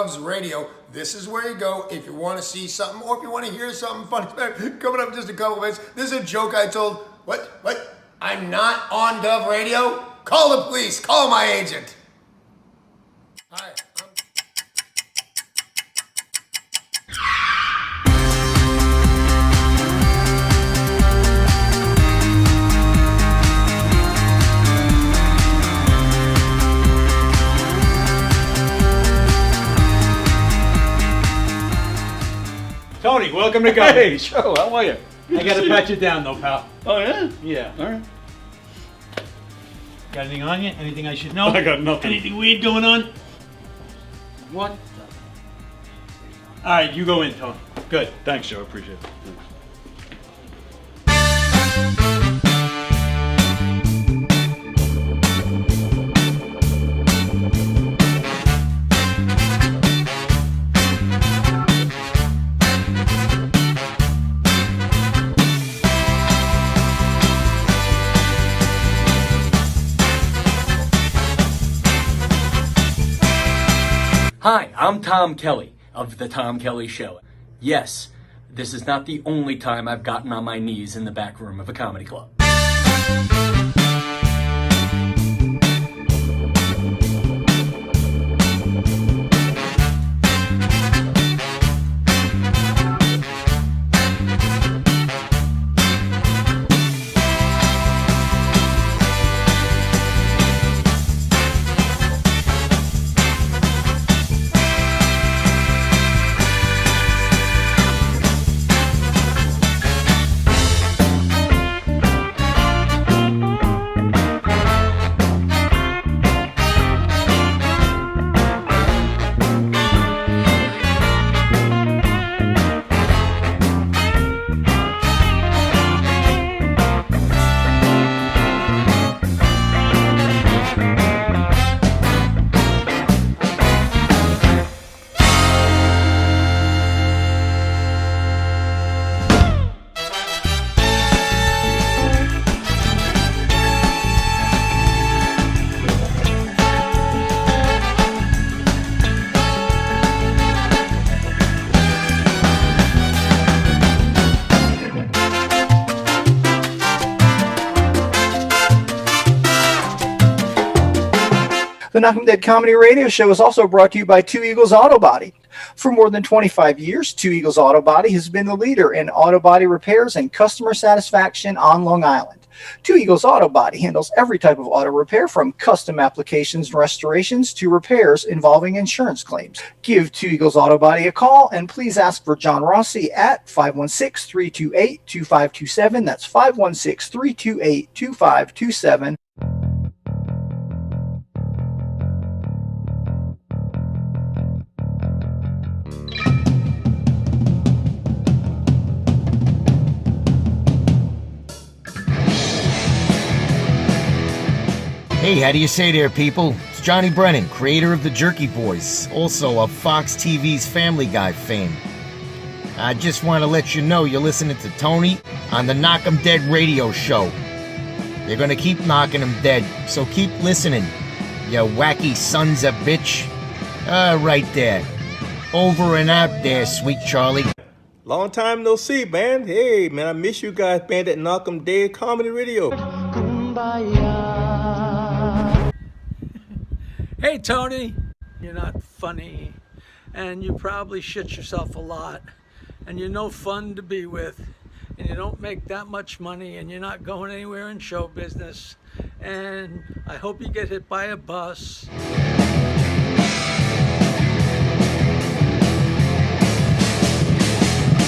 Loves Radio. This is where you go if you want to see something or if you want to hear something funny. Coming up in just a couple minutes. This is a joke I told. What? I'm not on Dove Radio? Call the police. Call my agent. Hi. Tony, welcome to Government. Hey, Joe, how are you? I gotta pat you down though, pal. Oh, yeah? Yeah. All right. Got anything on you? Anything I should know? I got nothing. Anything weird going on? What? Alright, you go in, Tony. Good. Thanks, Joe. Appreciate it. Thanks. Hi, I'm Tom Kelly of The Tom Kelly Show. Yes, this is not the only time I've gotten on my knees in the back room of a comedy club. The Knockem Dead Comedy Radio Show is also brought to you by Two Eagles Auto Body. For more than 25 years, Two Eagles Auto Body has been the leader in auto body repairs and customer satisfaction on Long Island. Two Eagles Auto Body handles every type of auto repair from custom applications and restorations to repairs involving insurance claims. Give Two Eagles Auto Body a call and please ask for John Rossi at 516-328-2527. That's 516-328-2527. Hey, how do you say there, people? It's Johnny Brennan, creator of the Jerky Boys, also of Fox TV's Family Guy fame. I just want to let you know you're listening to Tony on the Knockem Dead Radio Show. They're gonna keep knocking them dead, so keep listening, you wacky sons of bitch. Right there. Over and out there, sweet Charlie. Long time no see, man. Hey, man, I miss you guys, man, at Knockem Dead Comedy Radio. Hey, Tony, you're not funny, and you probably shit yourself a lot, and you're no fun to be with, and you don't make that much money, and you're not going anywhere in show business, and I hope you get hit by a bus.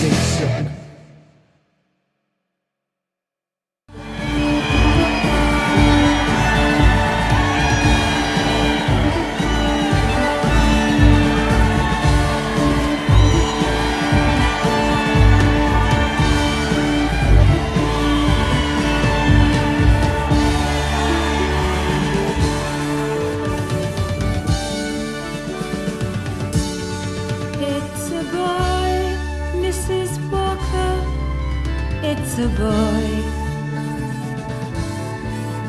They suck. It's a boy.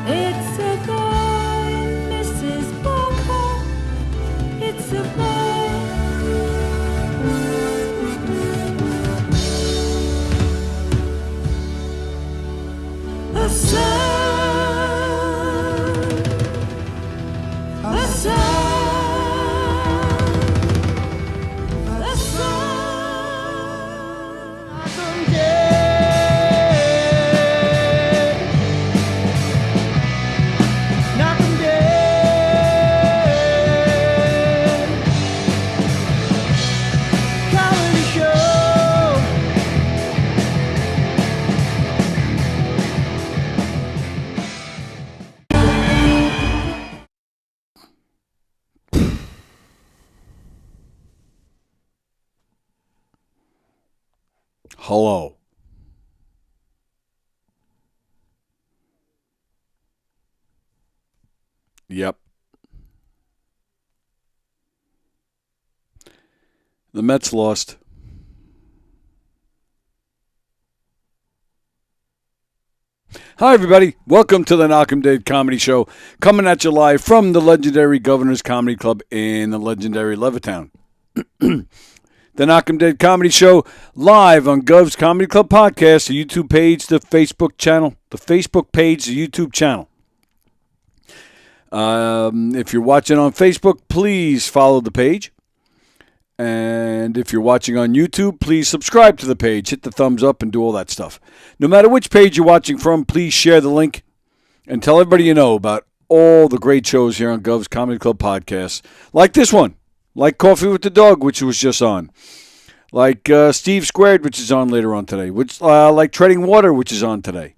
It's a boy, Mrs. Walker. It's a boy, Hello. Yep. The Mets lost. Hi, everybody. Welcome to the Knockem Day Comedy Show, coming at you live from the legendary Governor's Comedy Club in the legendary Levittown. The Knockem Day Comedy Show, live on Gov's Comedy Club podcast, the YouTube page, the Facebook channel, the YouTube channel. If you're watching on Facebook, please follow the page. And if you're watching on YouTube, please subscribe to the page, hit the thumbs up, and do all that stuff. No matter which page you're watching from, please share the link and tell everybody you know about all the great shows here on Gov's Comedy Club podcast, like this one, like Coffee with the Dog, which was just on, like Steve Squared, which is on later on today, which like Treading Water, which is on today,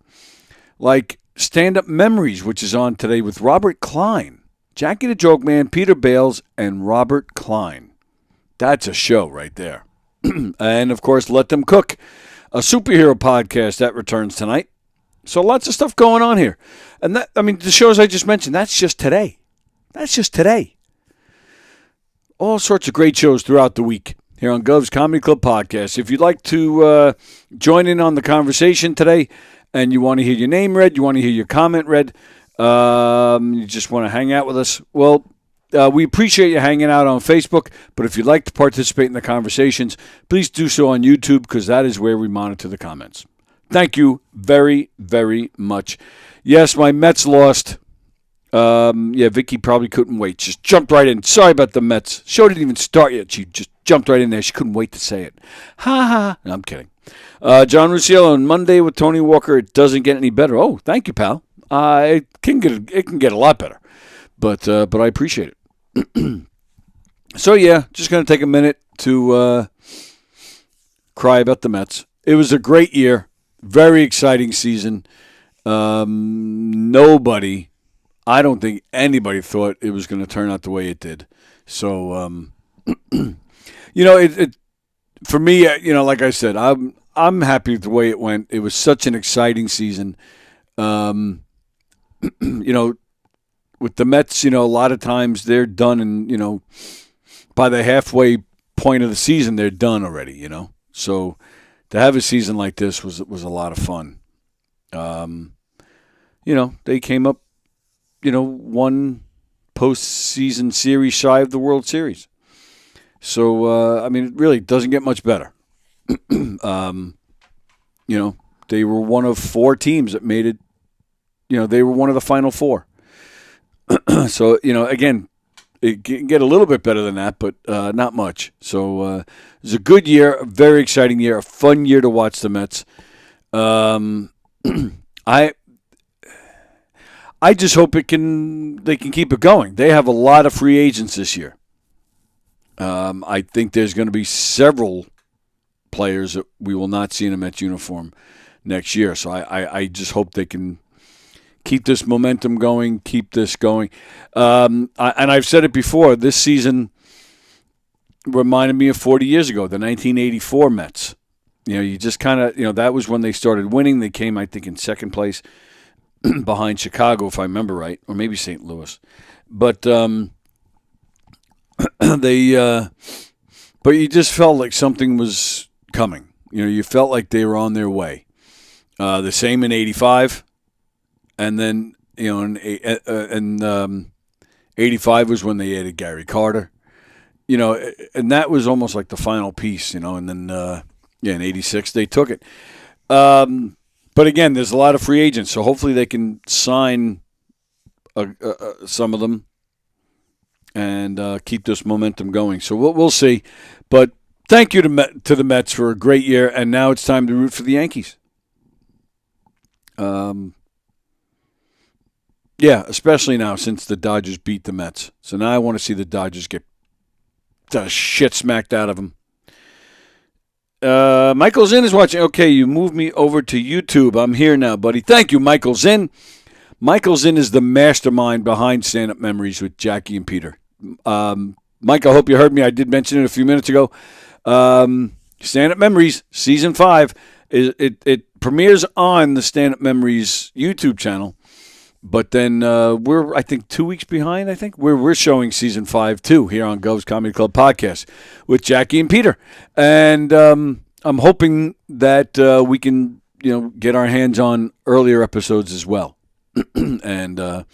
like Stand-Up Memories, which is on today with Robert Klein, Jackie the Joke Man, Peter Bales, and Robert Klein. That's a show right there. And, of course, Let Them Cook, a superhero podcast that returns tonight. So lots of stuff going on here. And that, I mean, the shows I just mentioned, that's just today. That's just today. All sorts of great shows throughout the week here on Gov's Comedy Club podcast. If you'd like to join in on the conversation today and you want to hear your name read, you want to hear your comment read, you just want to hang out with us, well, we appreciate you hanging out on Facebook, but if you'd like to participate in the conversations, please do so on YouTube because that is where we monitor the comments. Thank you very, very much. Yes, my Mets lost. Vicky probably couldn't wait. Just jumped right in. Sorry about the Mets. Show didn't even start yet. She just jumped right in there. She couldn't wait to say it. Ha ha. No, I'm kidding. John Rusiello on Monday with Tony Walker. It doesn't get any better. Oh, thank you, pal. It can get a lot better, but I appreciate it. So, yeah, just going to take a minute to cry about the Mets. It was a great year, very exciting season. I don't think anybody thought it was going to turn out the way it did. So, it for me, like I said, I'm happy with the way it went. It was such an exciting season. With the Mets, a lot of times they're done, and by the halfway point of the season, they're done already. So to have a season like this was a lot of fun. They came up, one postseason series shy of the World Series. So it really doesn't get much better. They were one of four teams that made it. They were one of the final four. So, again, it can get a little bit better than that, but not much. So it was a good year, a very exciting year, a fun year to watch the Mets. I just hope they can keep it going. They have a lot of free agents this year. I think there's going to be several players that we will not see in a Mets uniform next year. So I just hope they can keep this momentum going, keep this going. And I've said it before, this season reminded me of 40 years ago, the 1984 Mets. You just kind of, that was when they started winning. They came, I think, in second place behind Chicago, if I remember right, or maybe St. Louis. But but you just felt like something was coming. You felt like they were on their way. The same in 85. And then, in 85 was when they added Gary Carter, and that was almost like the final piece, and then, in 86 they took it. But again, there's a lot of free agents, so hopefully they can sign some of them and keep this momentum going. So we'll see. But thank you to the Mets for a great year, and now it's time to root for the Yankees. Yeah, especially now since the Dodgers beat the Mets. So now I want to see the Dodgers get the shit smacked out of them. Michael Zinn is watching. Okay, you moved me over to YouTube. I'm here now, buddy. Thank you, Michael Zinn. Michael Zinn is the mastermind behind Stand-Up Memories with Jackie and Peter. Mike, I hope you heard me. I did mention it a few minutes ago. Stand Up Memories season 5. It premieres on the Stand Up Memories YouTube channel, but then we're I think 2 weeks behind. I think we're showing season 5 too here on Gov's Comedy Club podcast with Jackie and Peter, and I'm hoping that we can get our hands on earlier episodes as well, and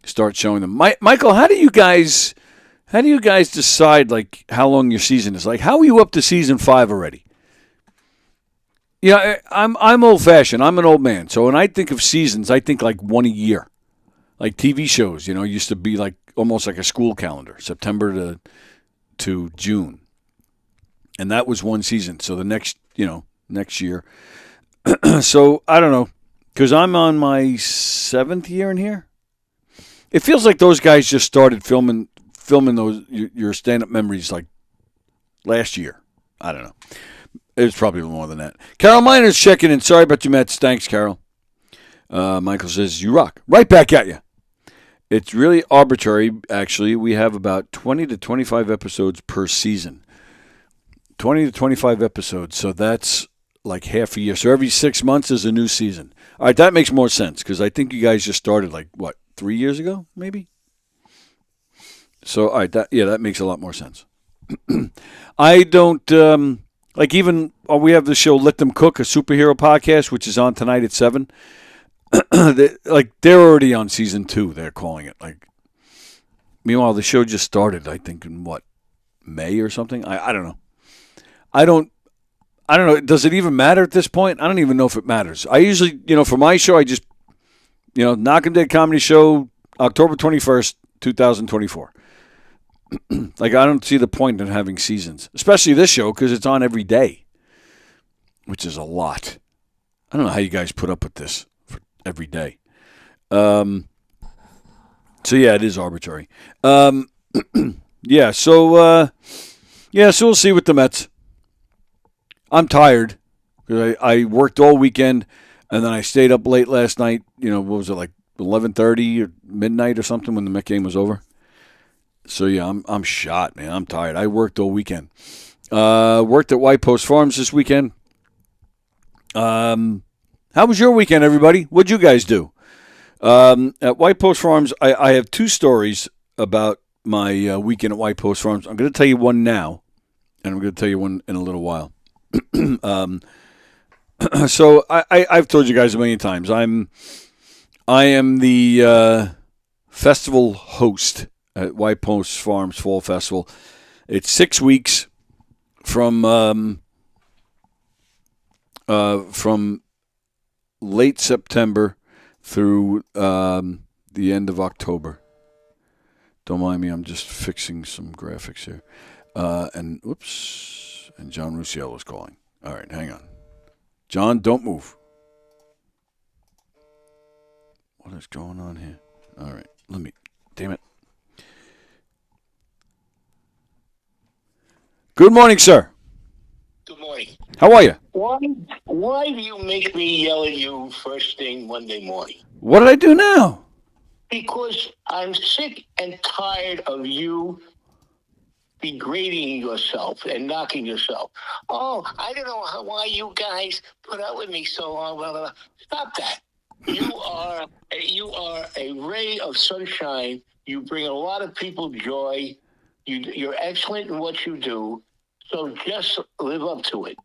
start showing them. Michael, how do you guys decide like how long your season is? Like, how are you up to season 5 already? Yeah, I'm old fashioned. I'm an old man. So when I think of seasons, I think like one a year. Like TV shows, used to be like almost like a school calendar, September to June. And that was one season. So the next year. So I don't know, because I'm on my 7th year in here. It feels like those guys just started filming those your stand-up memories like last year. I don't know. It's probably more than that. Carol Miner's checking in. Sorry about your Mets. Thanks, Carol. Michael says, you rock. Right back at you. It's really arbitrary, actually. We have about 20 to 25 episodes per season. 20 to 25 episodes. So that's like half a year. So every 6 months is a new season. All right, that makes more sense because I think you guys just started like, 3 years ago, maybe? So, all right, that makes a lot more sense. I don't... Like even we have the show Let Them Cook, a superhero podcast, which is on tonight at 7. They're already on season 2. They're calling it. Meanwhile, the show just started. I think in May or something. I don't know. I don't know. Does it even matter at this point? I don't even know if it matters. I usually, for my show, I just, Knockem Dead Comedy Show, October 21st, 2024. I don't see the point in having seasons, especially this show because it's on every day, which is a lot. I don't know how you guys put up with this for every day. So yeah, it is arbitrary. So we'll see with the Mets. I'm tired because I worked all weekend and then I stayed up late last night. What was it, like 11:30 or midnight or something when the Met game was over? So yeah, I'm shot, man. I'm tired. I worked all weekend. Worked at White Post Farms this weekend. How was your weekend, everybody? What'd you guys do? At White Post Farms, I have 2 stories about my weekend at White Post Farms. I'm going to tell you one now, and I'm going to tell you one in a little while. So I've told you guys a million times. I am the festival host at White Post Farms Fall Festival. It's 6 weeks from late September through the end of October. Don't mind me, I'm just fixing some graphics here. And John Russiello is calling. All right, hang on. John, don't move. What is going on here? All right, damn it. Good morning, sir. Good morning. How are you? Why do you make me yell at you first thing Monday morning? What did I do now? Because I'm sick and tired of you degrading yourself and knocking yourself. Oh, I don't know why you guys put up with me so long. Blah, blah, blah. Stop that. You are a ray of sunshine. You bring a lot of people joy. You're excellent in what you do. So just live up to it.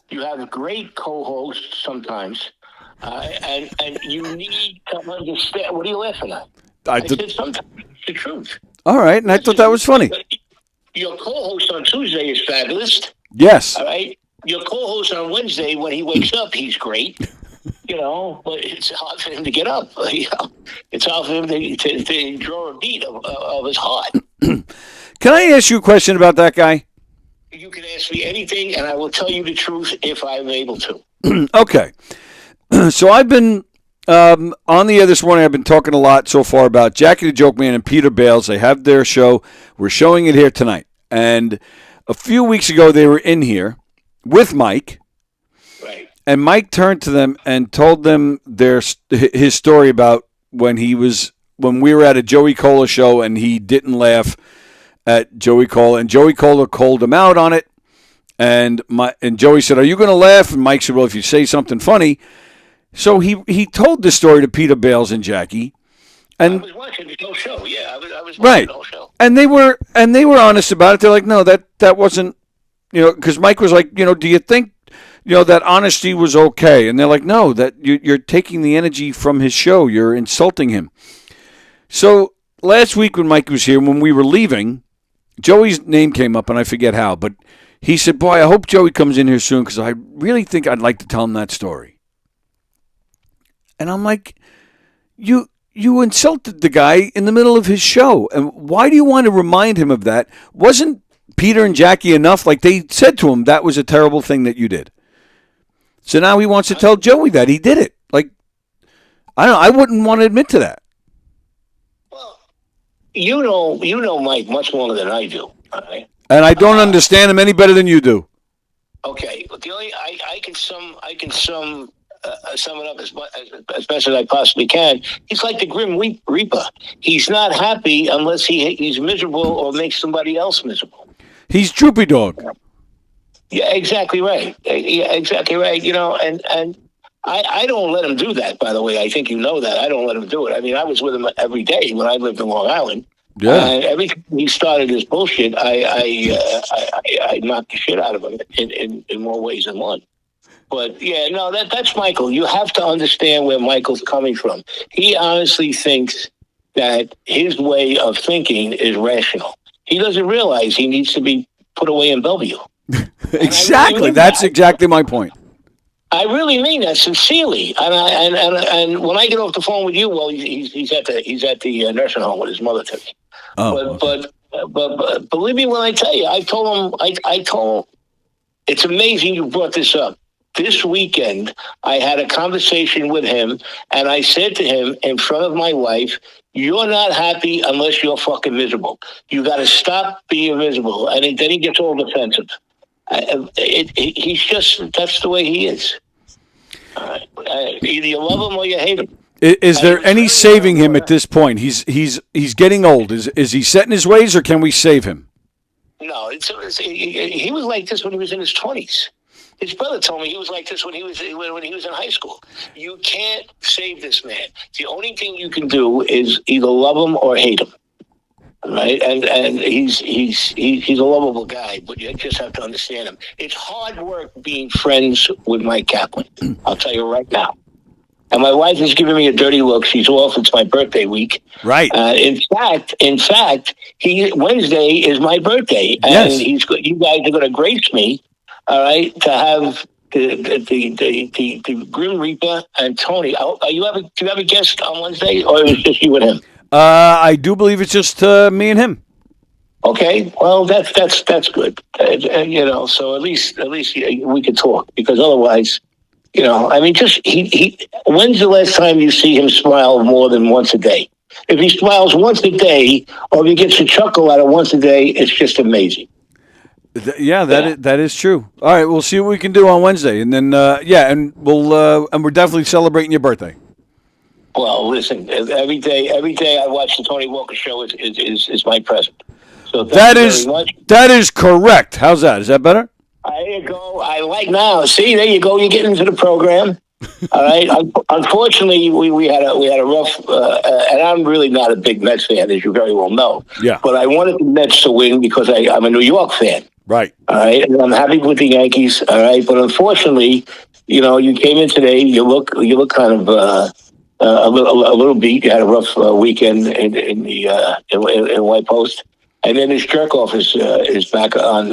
You have great co-hosts sometimes, and you need to understand. What are you laughing at? I said sometimes it's the truth. All right, and I thought that was funny. Your co-host on Tuesday is fabulous. Yes. All right. Your co-host on Wednesday, when he wakes up, he's great. But it's hard for him to get up. It's hard for him to draw a beat of his heart. Can I ask you a question about that guy? You can ask me anything, and I will tell you the truth if I'm able to. Okay. So I've been on the air this morning. I've been talking a lot so far about Jackie the Joke Man and Peter Bales. They have their show. We're showing it here tonight. And a few weeks ago, they were in here with Mike. Right. And Mike turned to them and told them his story about when we were at a Joey Cola show and he didn't laugh at Joey Cola, and Joey Cola called him out on it, And Joey said, "Are you going to laugh?" And Mike said, "Well, if you say something funny." So he told this story to Peter Bales and Jackie. And I was watching the whole show. Yeah, I was watching right. the whole show. And they were honest about it. They're like, "No, that wasn't, because Mike was like, do you think, that honesty was okay?" And they're like, "No, that you're taking the energy from his show. You're insulting him." So last week when Mike was here, when we were leaving, Joey's name came up, and I forget how, but he said, "Boy, I hope Joey comes in here soon because I really think I'd like to tell him that story." And I'm like, You insulted the guy in the middle of his show. And why do you want to remind him of that? Wasn't Peter and Jackie enough? Like, they said to him, that was a terrible thing that you did. So now he wants to tell Joey that he did it. Like, I don't know. I wouldn't want to admit to that. Well, you know Mike much longer than I do. All right? And I don't understand him any better than you do. Okay, but the only I can sum it up as best as I possibly can. He's like the Grim Reaper. He's not happy unless he's miserable or makes somebody else miserable. He's Droopy Dog. Yeah, exactly right. Yeah, exactly right. And I don't let him do that. By the way, I think you know that I don't let him do it. I mean, I was with him every day when I lived in Long Island. Yeah. And every time he started his bullshit, I knocked the shit out of him in more ways than one. But yeah, no, that's Michael. You have to understand where Michael's coming from. He honestly thinks that his way of thinking is rational. He doesn't realize he needs to be put away in Bellevue. Exactly. That's exactly my point. I really mean that sincerely. And when I get off the phone with you, well, he's at the nursing home with his mother today. Oh, but believe me when I tell you, I told him, it's amazing you brought this up. This weekend, I had a conversation with him, and I said to him in front of my wife, "You're not happy unless you're fucking miserable. You got to stop being miserable." And then he gets all defensive. He's just, that's the way he is. Either you love him or you hate him. Is there any saving him at this point? He's getting old. Is he set in his ways, or can we save him? No, he was like this when he was in his 20s. His brother told me he was like this when he was in high school. You can't save this man. The only thing you can do is either love him or hate him. Right? And he's a lovable guy, but you just have to understand him. It's hard work being friends with Mike Kaplan. I'll tell you right now. And my wife is giving me a dirty look. She's off. It's my birthday week. Right. In fact, Wednesday is my birthday, and yes. You guys are going to grace me. All right, to have the Grim Reaper and Tony. Do you have a guest on Wednesday, or is it just you and him? I do believe it's just me and him. Okay, well that's good. So at least we could talk, because otherwise, I mean, just he. When's the last time you see him smile more than once a day? If he smiles once a day, or if he gets a chuckle out of once a day, it's just amazing. That is true. All right, we'll see what we can do on Wednesday, and then and we're definitely celebrating your birthday. Well, listen, every day I watch the Tony Walker show is my present. So that is correct. How's that? Is that better? There you go. I like now. See, there you go. You get into the program. All right. Unfortunately, we had a rough, and I'm really not a big Mets fan, as you very well know. Yeah. But I wanted the Mets to win because I'm a New York fan. Right. All right. And I'm happy with the Yankees. All right. But unfortunately, you came in today. You look kind of a little beat. You had a rough weekend in White Post, and then this jerk off is back on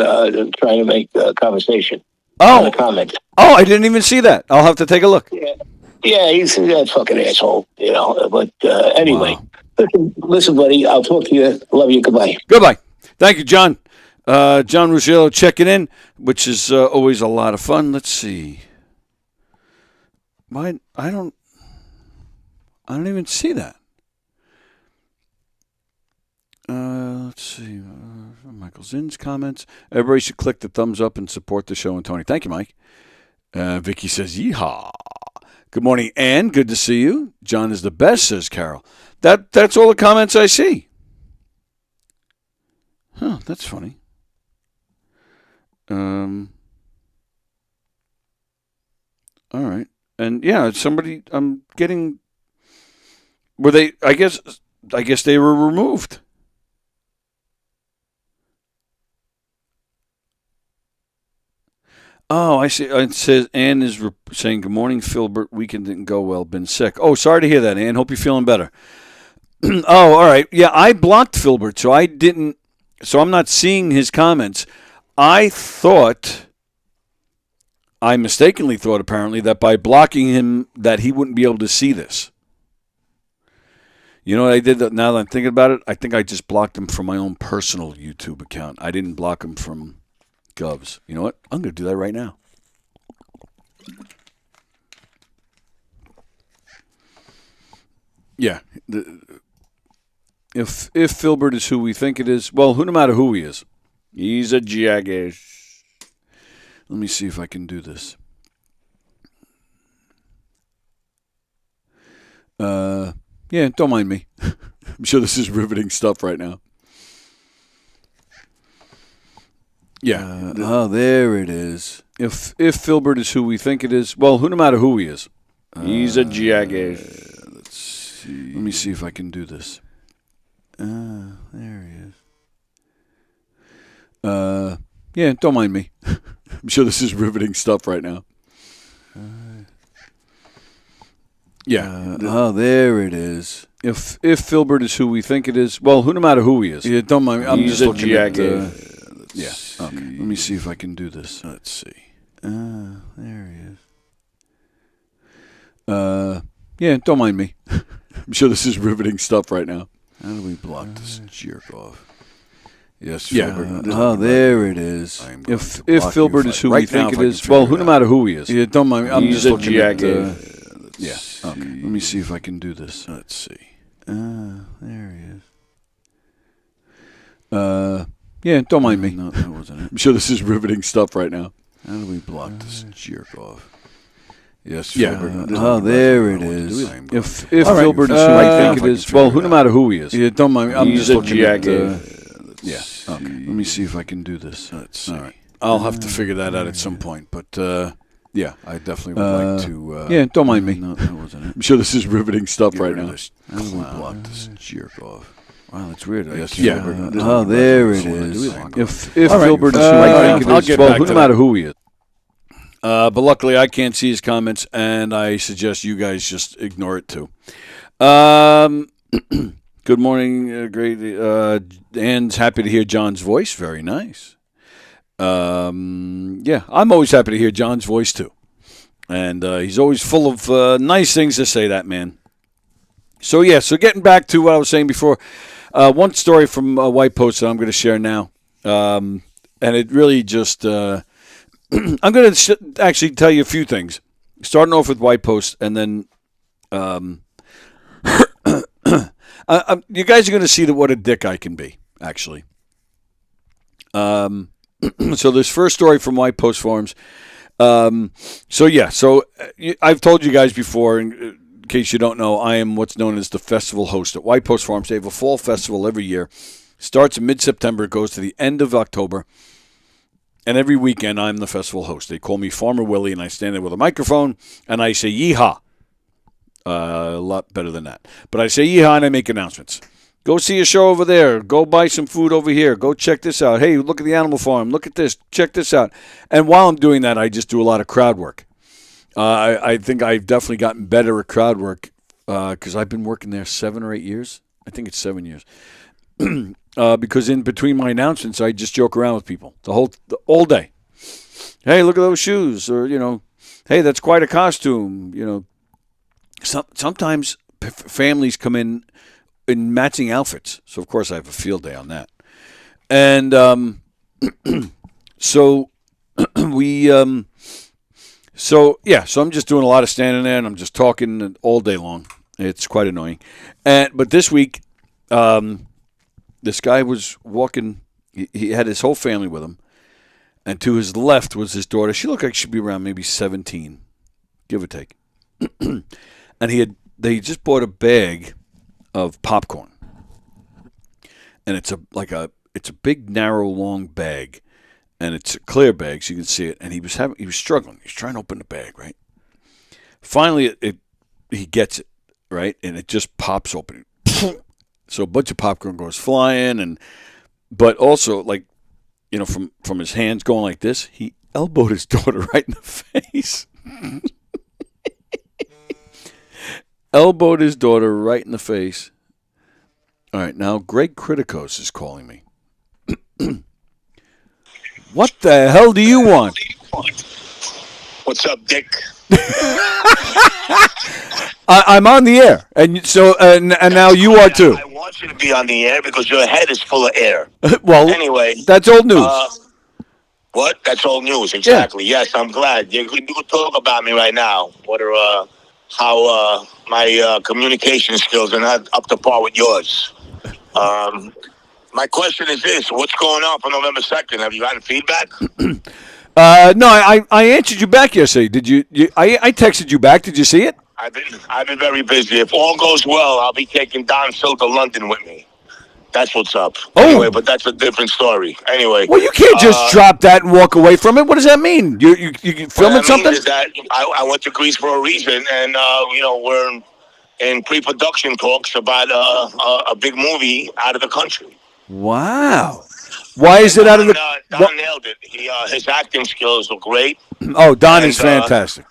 trying to make conversation. Oh, comment. Oh, I didn't even see that. I'll have to take a look. Yeah, he's a fucking asshole. But anyway, wow. Listen, buddy. I'll talk to you. Love you. Goodbye. Goodbye. Thank you, John. John Ruggiero checking in, which is always a lot of fun. Let's see. I don't even see that. Let's see. Michael Zinn's comments. Everybody should click the thumbs up and support the show and Tony. Thank you, Mike. Vicky says, yeehaw. Good morning, Ann. Good to see you. John is the best, says Carol. That's all the comments I see. Huh, that's funny. All right. And yeah, somebody. I'm getting. Were they? I guess they were removed. Oh, I see. It says Ann is saying, "Good morning, Filbert. Weekend didn't go well. Been sick." Oh, sorry to hear that, Ann. Hope you're feeling better. Oh, all right. Yeah, I blocked Filbert, so I didn't. So I'm not seeing his comments. I mistakenly thought, apparently, that by blocking him, that he wouldn't be able to see this. You know what I did? Now that I'm thinking about it, I think I just blocked him from my own personal YouTube account. I didn't block him from Gov's. You know what? I'm going to do that right now. Yeah. If Filbert is who we think it is, well, no matter who he is, he's a jackass. Let me see if I can do this. Yeah, don't mind me. I'm sure this is riveting stuff right now. Yeah. There it is. If Filbert is who we think it is, well, no matter who he is, he's a jackass. Let's see. Let me see if I can do this. There he is. Yeah, don't mind me. I'm sure this is riveting stuff right now. Yeah. There it is. If Filbert is who we think it is, well, no matter who he is. Yeah, don't mind me. I'm just looking at yeah. Okay. Let me see if I can do this. Let's see. There he is. Yeah, don't mind me. I'm sure this is riveting stuff right now. How do we block this jerk off? Yes, Filbert. Yeah. There it is. If Filbert is who we think it is, well, no matter who he is. Yeah, don't mind me. I'm just looking at yeah. Okay. Let me see if I can do this. Let's see. There he is. Yeah, don't mind me. No, that wasn't it. I'm sure this is riveting stuff right now. How do we block this jerk off? Yes, Filbert. Yeah. There it is. If Filbert is who I think it is, well, no matter who he is. Yeah, don't mind me. I'm just looking at yeah. Okay. Let me see if I can do this. Let's see. All right. I'll have to figure that out at some point, but yeah, I definitely would like to. Yeah, don't mind me. No, that wasn't it. I'm sure this is riveting stuff right now. How do we block this jerk off? Wow, that's weird. Yes, yeah. There it is. If Filbert is who I think it is, well, no matter who he is. But luckily, I can't see his comments, and I suggest you guys just ignore it too. Good morning, great. Ann's happy to hear John's voice. Very nice. Yeah, I'm always happy to hear John's voice too, and he's always full of nice things to say. That man. So yeah, so getting back to what I was saying before, one story from White Post that I'm going to share now, and it really just. I'm going to actually tell you a few things, starting off with White Post, and then you guys are going to see what a dick I can be, actually. So this first story from White Post Forums. So I've told you guys before, in case you don't know, I am what's known as the festival host at White Post Farms. They have a fall festival every year. Starts in mid-September, goes to the end of October. And every weekend, I'm the festival host. They call me Farmer Willie, and I stand there with a microphone, and I say, yeehaw. A lot better than that. But I say, yeehaw, and I make announcements. Go see a show over there. Go buy some food over here. Go check this out. Hey, look at the animal farm. Look at this. Check this out. And while I'm doing that, I just do a lot of crowd work. I think I've definitely gotten better at crowd work because I've been working there 7 or 8 years. I think it's 7 years. Because in between my announcements, I just joke around with people all day. Hey, look at those shoes, or hey, that's quite a costume. Sometimes families come in matching outfits, so of course I have a field day on that. And so I'm just doing a lot of standing there, and I'm just talking all day long. It's quite annoying. But this week. This guy was walking, he had his whole family with him, and to his left was his daughter. She looked like she'd be around maybe 17, give or take. And they just bought a bag of popcorn. And it's a big, narrow, long bag. And it's a clear bag, so you can see it. And he was struggling. He was trying to open the bag, right? Finally, he gets it, right? And it just pops open. So a bunch of popcorn goes flying, but also, like, you know, from his hands going like this, he elbowed his daughter right in the face. Elbowed his daughter right in the face. All right, now Greg Criticos is calling me. What the hell do you want? What's up, Dick? I'm on the air, and so and now you are too. I want you to be on the air because your head is full of air. Well, anyway, that's old news. What? That's old news. Exactly. Yeah. Yes, I'm glad you can talk about me right now. How my communication skills are not up to par with yours. My question is this: what's going on for November 2nd? Have you gotten feedback? No, I answered you back yesterday. Did you? I texted you back. Did you see it? I've been very busy. If all goes well, I'll be taking Don Sill to London with me. That's what's up. Oh. Anyway, but that's a different story. Anyway. Well, you can't just drop that and walk away from it. What does that mean? You filming something? Is that I went to Greece for a reason, and we're in pre-production talks about a big movie out of the country. Wow. Why is it out of the? Don nailed it. His acting skills were great. Oh, Don is fantastic.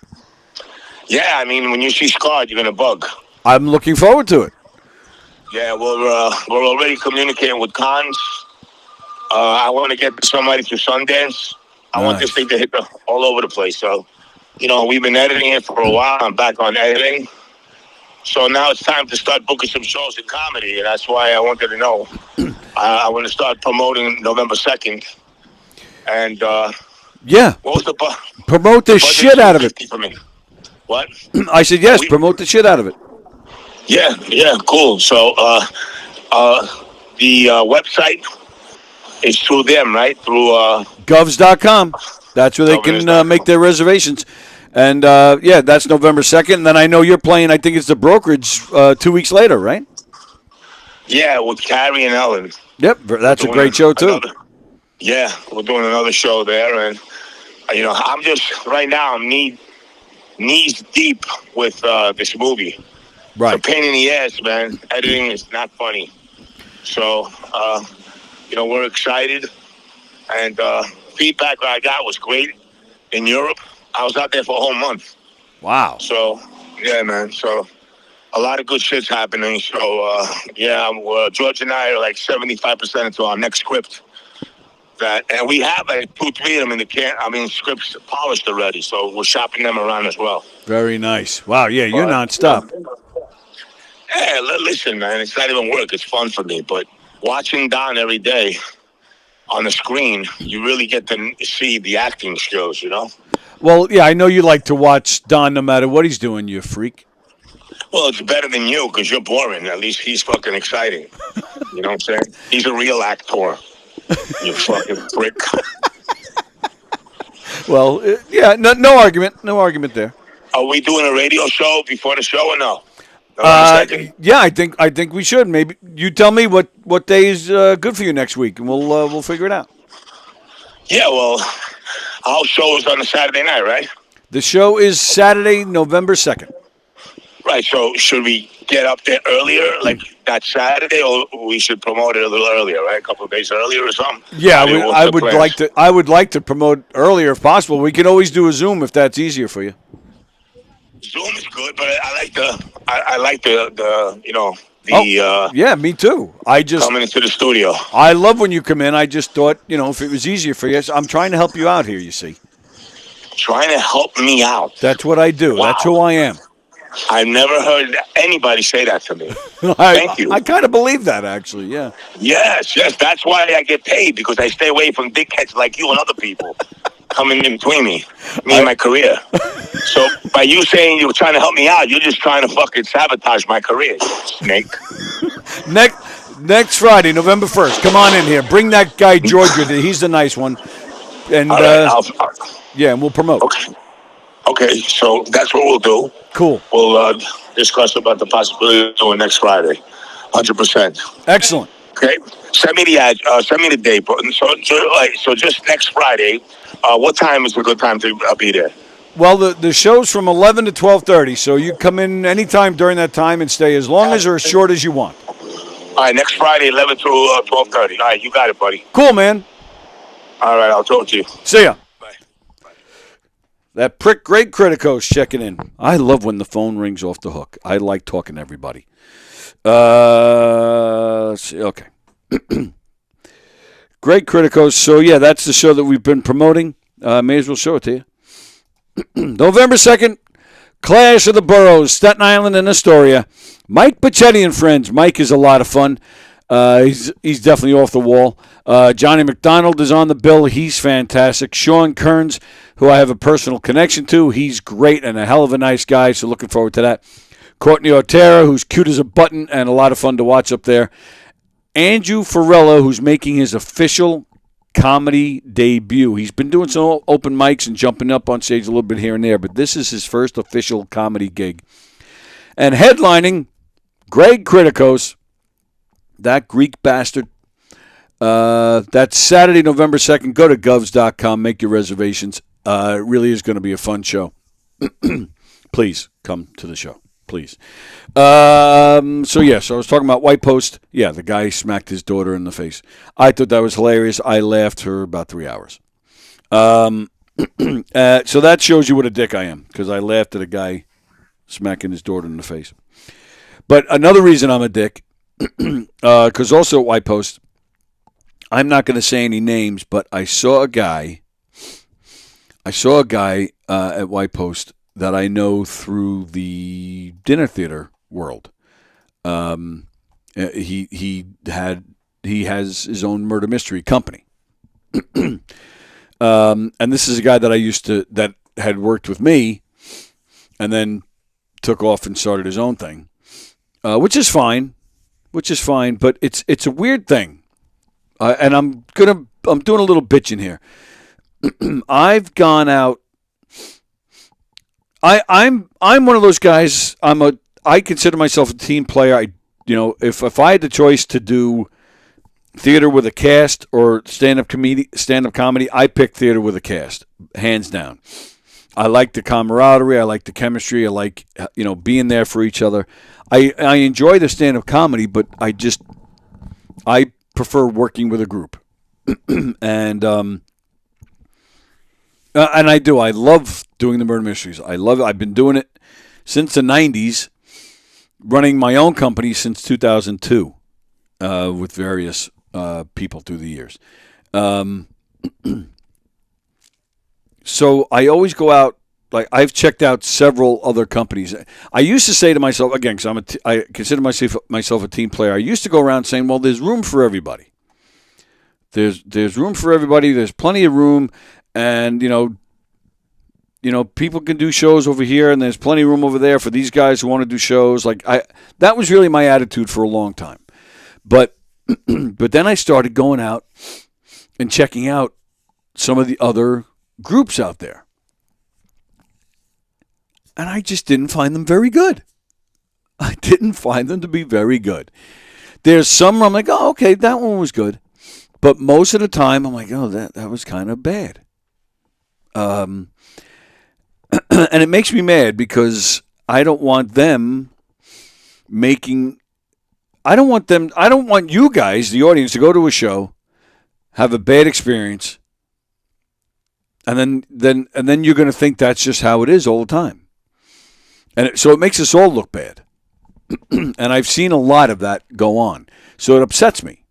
Yeah, I mean, when you see Scarred, you're gonna bug. I'm looking forward to it. Yeah, we're already communicating with cons. I want to get somebody to Sundance. I want this thing to hit all over the place. So, we've been editing it for a while. I'm back on editing. So now it's time to start booking some shows in comedy, and that's why I wanted to know. I want to start promoting November 2nd. And, yeah. What was the promote the shit out of it. For me. What? I said yes, promote the shit out of it. Yeah, cool. So, the website is through them, right? Through govs.com. That's where they can make their reservations. And, that's November 2nd. And then I know you're playing, I think it's the Brokerage 2 weeks later, right? Yeah, with Carrie and Ellen. Yep, that's a great show, too. We're doing another show there. And, I'm just, right now, I'm knees deep with this movie. Right. It's a pain in the ass, man. Editing is not funny. So, we're excited. And feedback I got was great in Europe. I was out there for a whole month. Wow. So, yeah, man. So, a lot of good shit's happening. So, George and I are like 75% into our next script. And we have like 2-3 of them in the scripts polished already. So, we're shopping them around as well. Very nice. Wow, yeah, you're nonstop. Hey, listen, man, it's not even work. It's fun for me. But watching Don every day on the screen, you really get to see the acting skills, Well, yeah, I know you like to watch Don no matter what he's doing, you freak. Well, it's better than you because you're boring. At least he's fucking exciting. You know what I'm saying? He's a real actor. You fucking prick. Well, no argument. No argument there. Are we doing a radio show before the show or no? Yeah, I think we should. Maybe you tell me what day is good for you next week, and we'll figure it out. Yeah, well, our show is on a Saturday night, right? The show is Saturday, November 2nd. Right. So should we get up there earlier, like that Saturday, or we should promote it a little earlier, right? A couple of days earlier or something. Yeah, I would like to promote earlier if possible. We can always do a Zoom if that's easier for you. Zoom is good, but I like the yeah, me too. I just coming into the studio. I love when you come in. I just thought, if it was easier for you, I'm trying to help you out here. You see, trying to help me out. That's what I do. Wow. That's who I am. I've never heard anybody say that to me. Thank you. I kind of believe that, actually. Yeah. Yes. That's why I get paid, because I stay away from dickheads like you and other people coming in between me and my career. So by you saying you're trying to help me out, you're just trying to fucking sabotage my career, snake. Next Friday, November 1st. Come on in here. Bring that guy George with you. He's the nice one. And and we'll promote. Okay, so that's what we'll do. Cool. We'll discuss about the possibility of doing next Friday. 100%. Excellent. Okay. Send me the date. So just next Friday. What time is a good time to be there? Well, the show's from 11 to 12:30, so you come in anytime during that time and stay as long as or as short as you want. All right, next Friday, 11 to 12:30. All right, you got it, buddy. Cool, man. All right, I'll talk to you. See ya. Bye. That prick Greg Criticos checking in. I love when the phone rings off the hook. I like talking to everybody. Let's see. Okay. Greg Criticos. So, yeah, that's the show that we've been promoting. May as well show it to you. November 2nd, Clash of the Boroughs, Staten Island and Astoria. Mike Pachetti and friends. Mike is a lot of fun. He's definitely off the wall. Johnny McDonald is on the bill. He's fantastic. Sean Kearns, who I have a personal connection to, he's great and a hell of a nice guy, so looking forward to that. Courtney Otero, who's cute as a button and a lot of fun to watch up there. Andrew Farella, who's making his official comedy debut. He's been doing some open mics and jumping up on stage a little bit here and there, but this is his first official comedy gig. And headlining, Greg Criticos, that Greek bastard. That's Saturday, November 2nd. Go to govs.com. Make your reservations. It really is going to be a fun show. Please come to the show. Please. So I was talking about White Post. Yeah, the guy smacked his daughter in the face. I thought that was hilarious. I laughed for about 3 hours. So that shows you what a dick I am, because I laughed at a guy smacking his daughter in the face. But another reason I'm a dick, because also at White Post, I'm not going to say any names, but I saw a guy at White Post that I know through the dinner theater world. He has his own murder mystery company. And this is a guy that had worked with me and then took off and started his own thing, which is fine, but it's a weird thing. And I'm doing a little bitching here. I've gone out. I'm one of those guys. I consider myself a team player. If I had the choice to do theater with a cast or stand-up comedy, I pick theater with a cast, hands down. I like the camaraderie. I like the chemistry. I like being there for each other. I enjoy the stand-up comedy, but I prefer working with a group. And I do. I love doing the murder mysteries. I love it. I've been doing it since the 90s, running my own company since 2002 with various people through the years. So I always go out. Like, I've checked out several other companies. I used to say to myself, again, because I consider myself a team player, I used to go around saying, well, there's room for everybody. There's room for everybody. There's plenty of room. And, people can do shows over here, and there's plenty of room over there for these guys who want to do shows. That was really my attitude for a long time. But then I started going out and checking out some of the other groups out there. And I just didn't find them very good. I didn't find them to be very good. There's some where I'm like, oh, okay, that one was good. But most of the time, I'm like, oh, that was kind of bad. And it makes me mad because I don't want them I don't want you guys, the audience, to go to a show, have a bad experience, and then you're going to think that's just how it is all the time. And so it makes us all look bad. And I've seen a lot of that go on. So it upsets me.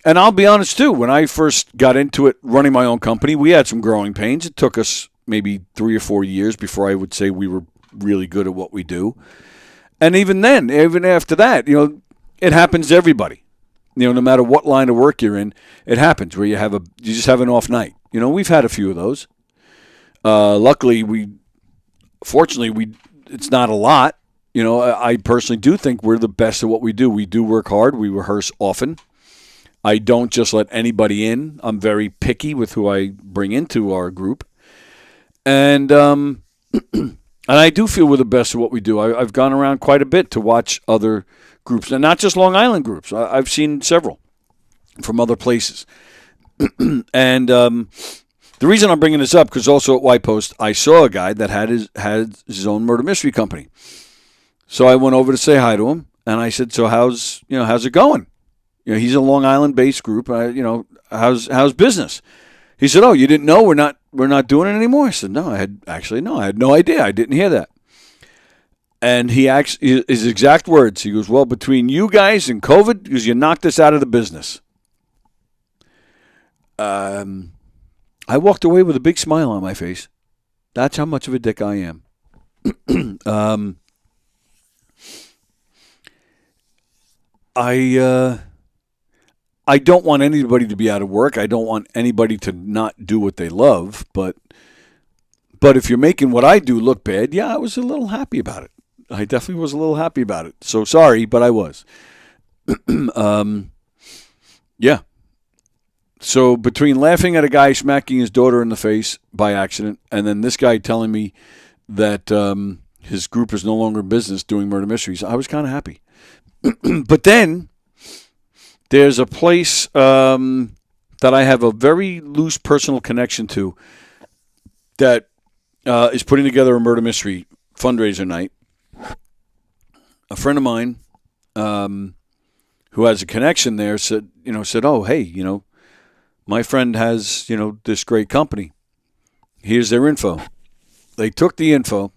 And I'll be honest, too. When I first got into it, running my own company, we had some growing pains. It took us maybe 3 or 4 years before I would say we were really good at what we do. And even then, even after that, it happens to everybody. No matter what line of work you're in, it happens where you just have an off night. We've had a few of those. Luckily, fortunately, it's not a lot. I personally do think we're the best at what we do. We do work hard. We rehearse often. I don't just let anybody in. I'm very picky with who I bring into our group. And I do feel we're the best at what we do. I've gone around quite a bit to watch other groups, and not just Long Island groups. I've seen several from other places. And The reason I'm bringing this up because also at White Post I saw a guy that had his own murder mystery company. So I went over to say hi to him, and I said, "So how's it going?" He's a Long Island based group. How's business? He said, "Oh, you didn't know we're not doing it anymore." I said, "No, I had no idea. I didn't hear that." And his exact words, he goes, "Well, between you guys and COVID, because you knocked us out of the business." I walked away with a big smile on my face. That's how much of a dick I am. I don't want anybody to be out of work. I don't want anybody to not do what they love. But if you're making what I do look bad, yeah, I was a little happy about it. I definitely was a little happy about it. So sorry, but I was. Yeah. So between laughing at a guy smacking his daughter in the face by accident and then this guy telling me that his group is no longer in business doing murder mysteries, I was kind of happy. But then there's a place that I have a very loose personal connection to that is putting together a murder mystery fundraiser night. A friend of mine who has a connection there said, "Oh, hey, my friend has, this great company. Here's their info." They took the info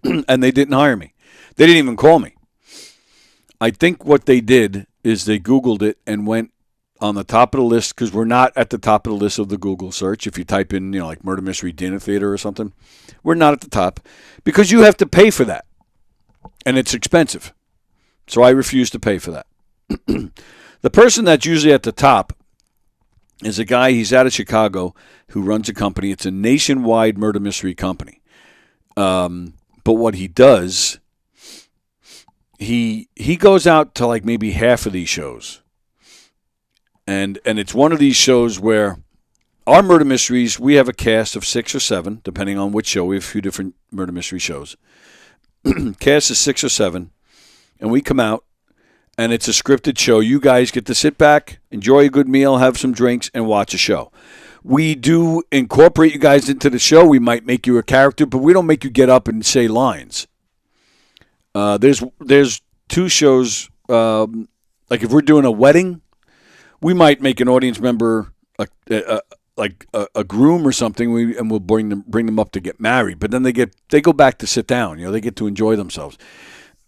and they didn't hire me. They didn't even call me. I think what they did is they Googled it and went on the top of the list because we're not at the top of the list of the Google search. If you type in, like murder mystery dinner theater or something, we're not at the top because you have to pay for that. And it's expensive. So I refuse to pay for that. The person that's usually at the top is a guy, he's out of Chicago, who runs a company. It's a nationwide murder mystery company. But what he does, he goes out to like maybe half of these shows. And it's one of these shows where our murder mysteries, we have a cast of 6 or 7, depending on which show. We have a few different murder mystery shows. Cast is 6 or 7, and we come out, and it's a scripted show. You guys get to sit back, enjoy a good meal, have some drinks, and watch a show. We do incorporate you guys into the show. We might make you a character, but we don't make you get up and say lines. There's 2 shows, like if we're doing a wedding, we might make an audience member like a groom or something, and we'll bring them up to get married. But then they go back to sit down. They get to enjoy themselves.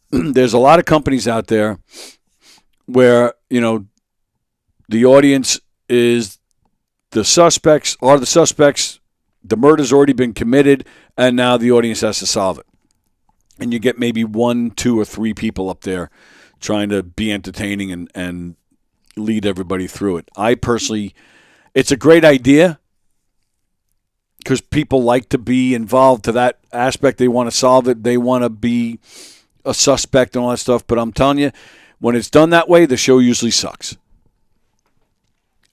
There's a lot of companies out there where the audience is the suspects. The murder's already been committed, and now the audience has to solve it. And you get maybe 1, 2, or 3 people up there trying to be entertaining and lead everybody through it. I personally, it's a great idea because people like to be involved to that aspect. They want to solve it. They want to be a suspect and all that stuff. But I'm telling you, when it's done that way, the show usually sucks.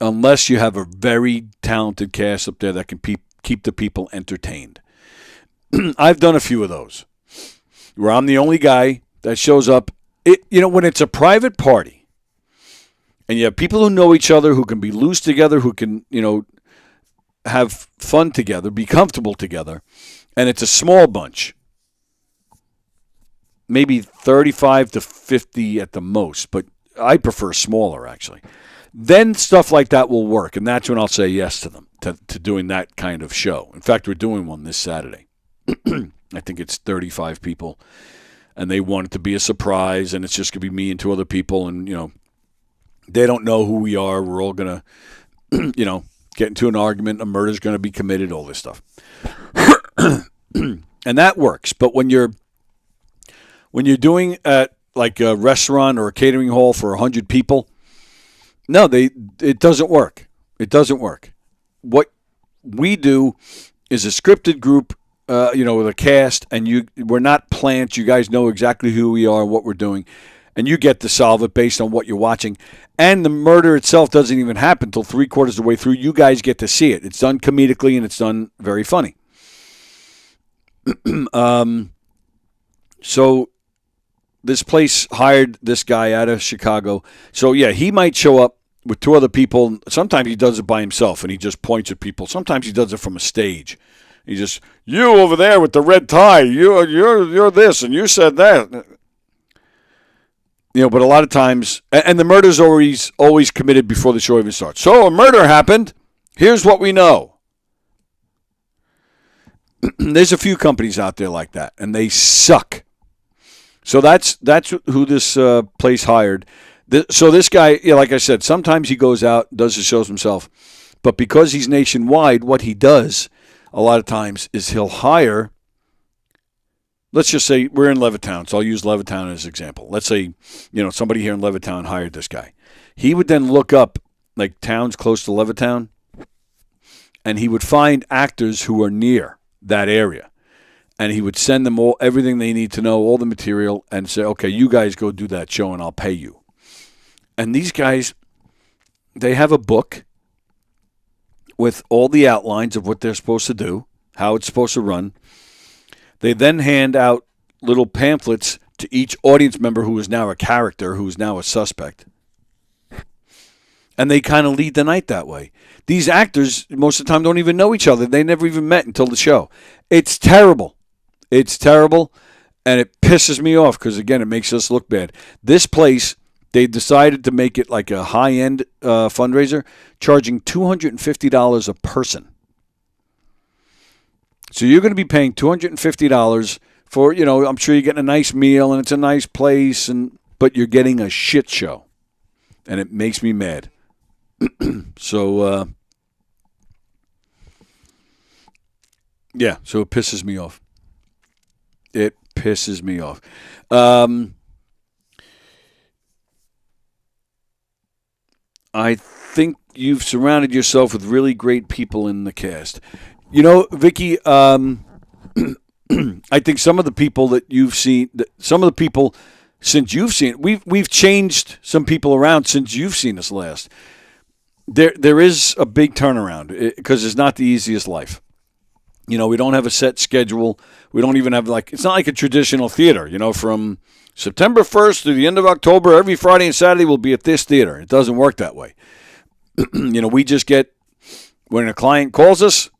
Unless you have a very talented cast up there that can keep the people entertained. I've done a few of those where I'm the only guy that shows up. When it's a private party, and you have people who know each other, who can be loose together, who can, have fun together, be comfortable together, and it's a small bunch, maybe 35 to 50 at the most, but I prefer smaller, actually. Then stuff like that will work, and that's when I'll say yes to them, to doing that kind of show. In fact, we're doing one this Saturday. I think it's 35 people, and they want it to be a surprise, and it's just going to be me and 2 other people, and, they don't know who we are. We're all going to, get into an argument. A murder's going to be committed, all this stuff. And that works. But when you're doing at like a restaurant or a catering hall for 100 people, no, it doesn't work. It doesn't work. What we do is a scripted group, with a cast, and we're not plants. You guys know exactly who we are and what we're doing. And you get to solve it based on what you're watching. And the murder itself doesn't even happen until 3/4 of the way through. You guys get to see it. It's done comedically, and it's done very funny. So this place hired this guy out of Chicago. So, yeah, he might show up with two other people. Sometimes he does it by himself, and he just points at people. Sometimes he does it from a stage. He just, you over there with the red tie, you're this, and you said that. You know, but a lot of times, and the murder's always committed before the show even starts. So a murder happened. Here's what we know. There's a few companies out there like that, and they suck. So that's who this place hired. So this guy, like I said, sometimes he goes out, does the shows himself. But because he's nationwide, what he does a lot of times is he'll hire, let's just say we're in Levittown, so I'll use Levittown as an example. Let's say, somebody here in Levittown hired this guy. He would then look up, like, towns close to Levittown, and he would find actors who are near that area. And he would send them everything they need to know, all the material, and say, okay, you guys go do that show and I'll pay you. And these guys, they have a book with all the outlines of what they're supposed to do, how it's supposed to run. They then hand out little pamphlets to each audience member who is now a character, who is now a suspect. And they kind of lead the night that way. These actors, most of the time, don't even know each other. They never even met until the show. It's terrible. It's terrible, and it pisses me off because, again, it makes us look bad. This place, they decided to make it like a high-end fundraiser, charging $250 a person. So you're going to be paying $250 for, I'm sure you're getting a nice meal and it's a nice place, but you're getting a shit show, and it makes me mad. So, so it pisses me off. It pisses me off. I think you've surrounded yourself with really great people in the cast. Vicky, I think some of the people that you've seen, some of the people since you've seen, we've changed some people around since you've seen us last. There is a big turnaround because it's not the easiest life. We don't have a set schedule. We don't even have it's not like a traditional theater, from September 1st to the end of October, every Friday and Saturday we'll be at this theater. It doesn't work that way. We just get, when a client calls us,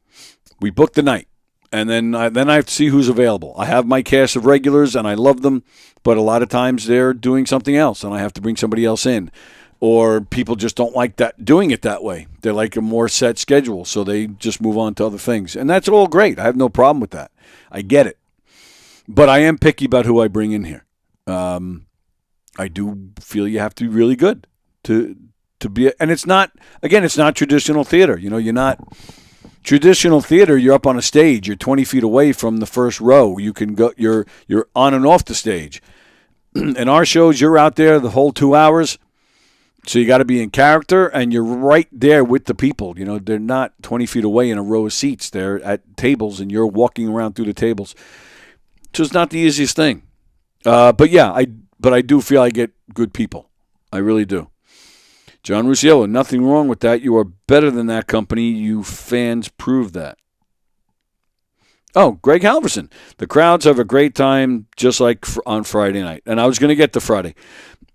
we book the night. And then I have to see who's available. I have my cast of regulars and I love them, but a lot of times they're doing something else and I have to bring somebody else in. Or people just don't like doing it that way. They like a more set schedule, so they just move on to other things. And that's all great. I have no problem with that. I get it. But I am picky about who I bring in here. I do feel you have to be really good to be. And it's not traditional theater. You're not traditional theater. You're up on a stage. You're 20 feet away from the first row. You can go. You're on and off the stage. In our shows, you're out there the whole 2 hours. So you got to be in character, and you're right there with the people. They're not 20 feet away in a row of seats. They're at tables, and you're walking around through the tables. So it's not the easiest thing. But I do feel I get good people. I really do. John Rusiello, nothing wrong with that. You are better than that company. You fans prove that. Oh, Greg Halverson. The crowds have a great time just like on Friday night. And I was going to get to Friday.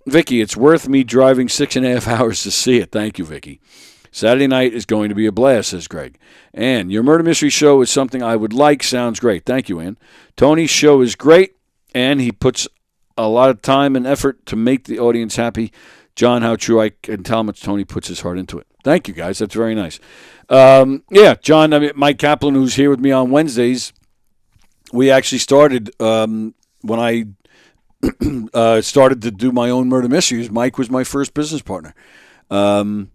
Vicky, it's worth me driving 6.5 hours to see it. Thank you, Vicky. Saturday night is going to be a blast, says Greg. Ann, your murder mystery show is something I would like. Sounds great. Thank you, Ann. Tony's show is great, and he puts a lot of time and effort to make the audience happy. John, how true. I can tell how much Tony puts his heart into it. Thank you, guys. That's very nice. John, Mike Kaplan, who's here with me on Wednesdays, we actually started when I started to do my own murder mysteries. Mike was my first business partner. And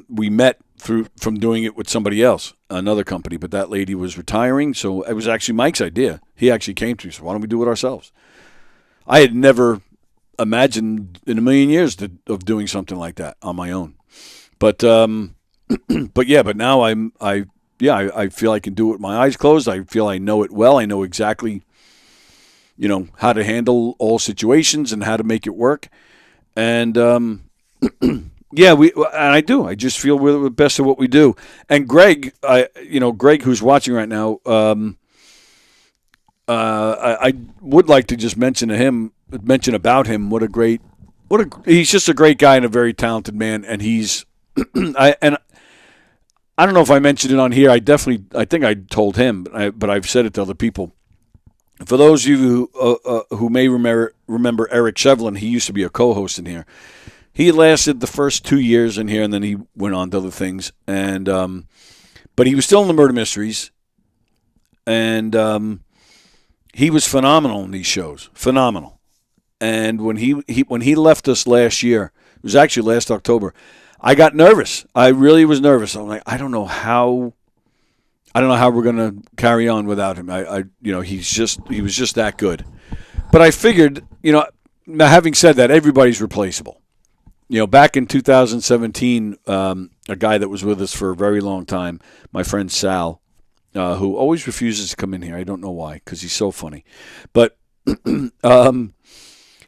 we met from doing it with somebody else, another company, but that lady was retiring, so it was actually Mike's idea. He actually came to me, so why don't we do it ourselves? I had never imagined in a million years of doing something like that on my own. But now I feel I can do it with my eyes closed. I feel I know it well. I know exactly, how to handle all situations and how to make it work. And I do. I just feel we're the best at what we do. And Greg, Greg, who's watching right now, I would like to just mention about him what a great he's just a great guy and a very talented man, and he's I don't know if I mentioned it on here. I think I told him, but I've said it to other people. For those of you who may remember Eric Shevlin, he used to be a co-host in here. He lasted the first 2 years in here, and then he went on to other things. And but he was still in the murder mysteries, and he was phenomenal in these shows, phenomenal. And when he left us last year, it was actually last October, I got nervous. I really was nervous. I'm like, I don't know how we're gonna carry on without him. He was just that good. But I figured, having said that, everybody's replaceable. Back in 2017, a guy that was with us for a very long time, my friend Sal, who always refuses to come in here. I don't know why, because he's so funny. But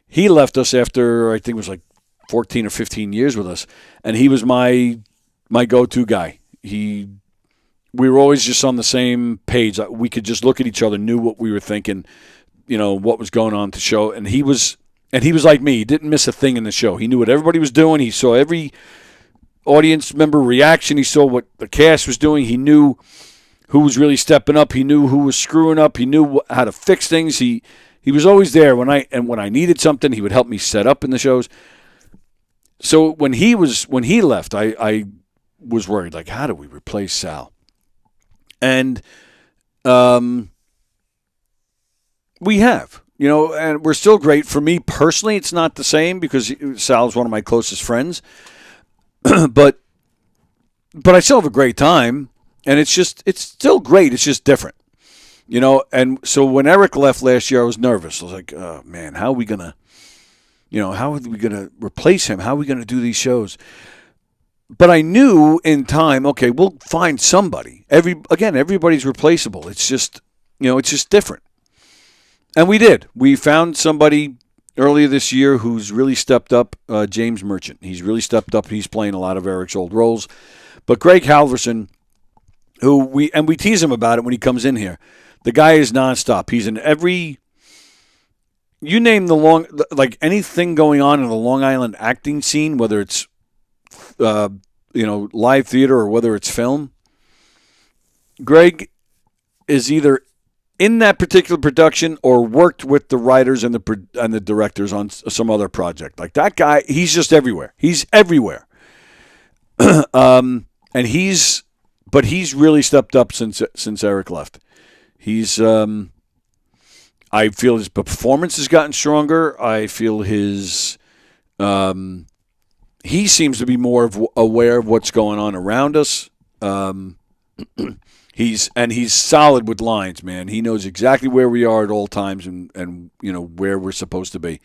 he left us after, I think it was like 14 or 15 years with us, and he was my go-to guy. We were always just on the same page. We could just look at each other, knew what we were thinking, what was going on to show. And he was like me. He didn't miss a thing in the show. He knew what everybody was doing. He saw every audience member reaction. He saw what the cast was doing. He knew who was really stepping up. He knew who was screwing up. He knew how to fix things. He was always there when I needed something. He would help me set up in the shows. So when he left, I was worried, like, how do we replace Sal? And we have, and we're still great. For me personally, it's not the same because Sal's one of my closest friends. but I still have a great time, and it's still great. It's just different, And so when Eric left last year, I was nervous. I was like, oh man, how are we gonna replace him? How are we gonna do these shows? But I knew in time, okay, we'll find somebody. Everybody's replaceable. It's just, it's just different. And we did. We found somebody earlier this year who's really stepped up, James Merchant. He's really stepped up. He's playing a lot of Eric's old roles. But Greg Halverson, who we tease him about it when he comes in here. The guy is nonstop. He's in every, you name anything going on in the Long Island acting scene, whether it's live theater or whether it's film. Greg is either in that particular production or worked with the writers and the directors on some other project. Like that guy, he's just everywhere. He's everywhere. And he's really stepped up since Eric left. He's I feel his performance has gotten stronger. I feel his he seems to be more aware of what's going on around us. He's solid with lines, man. He knows exactly where we are at all times and where we're supposed to be.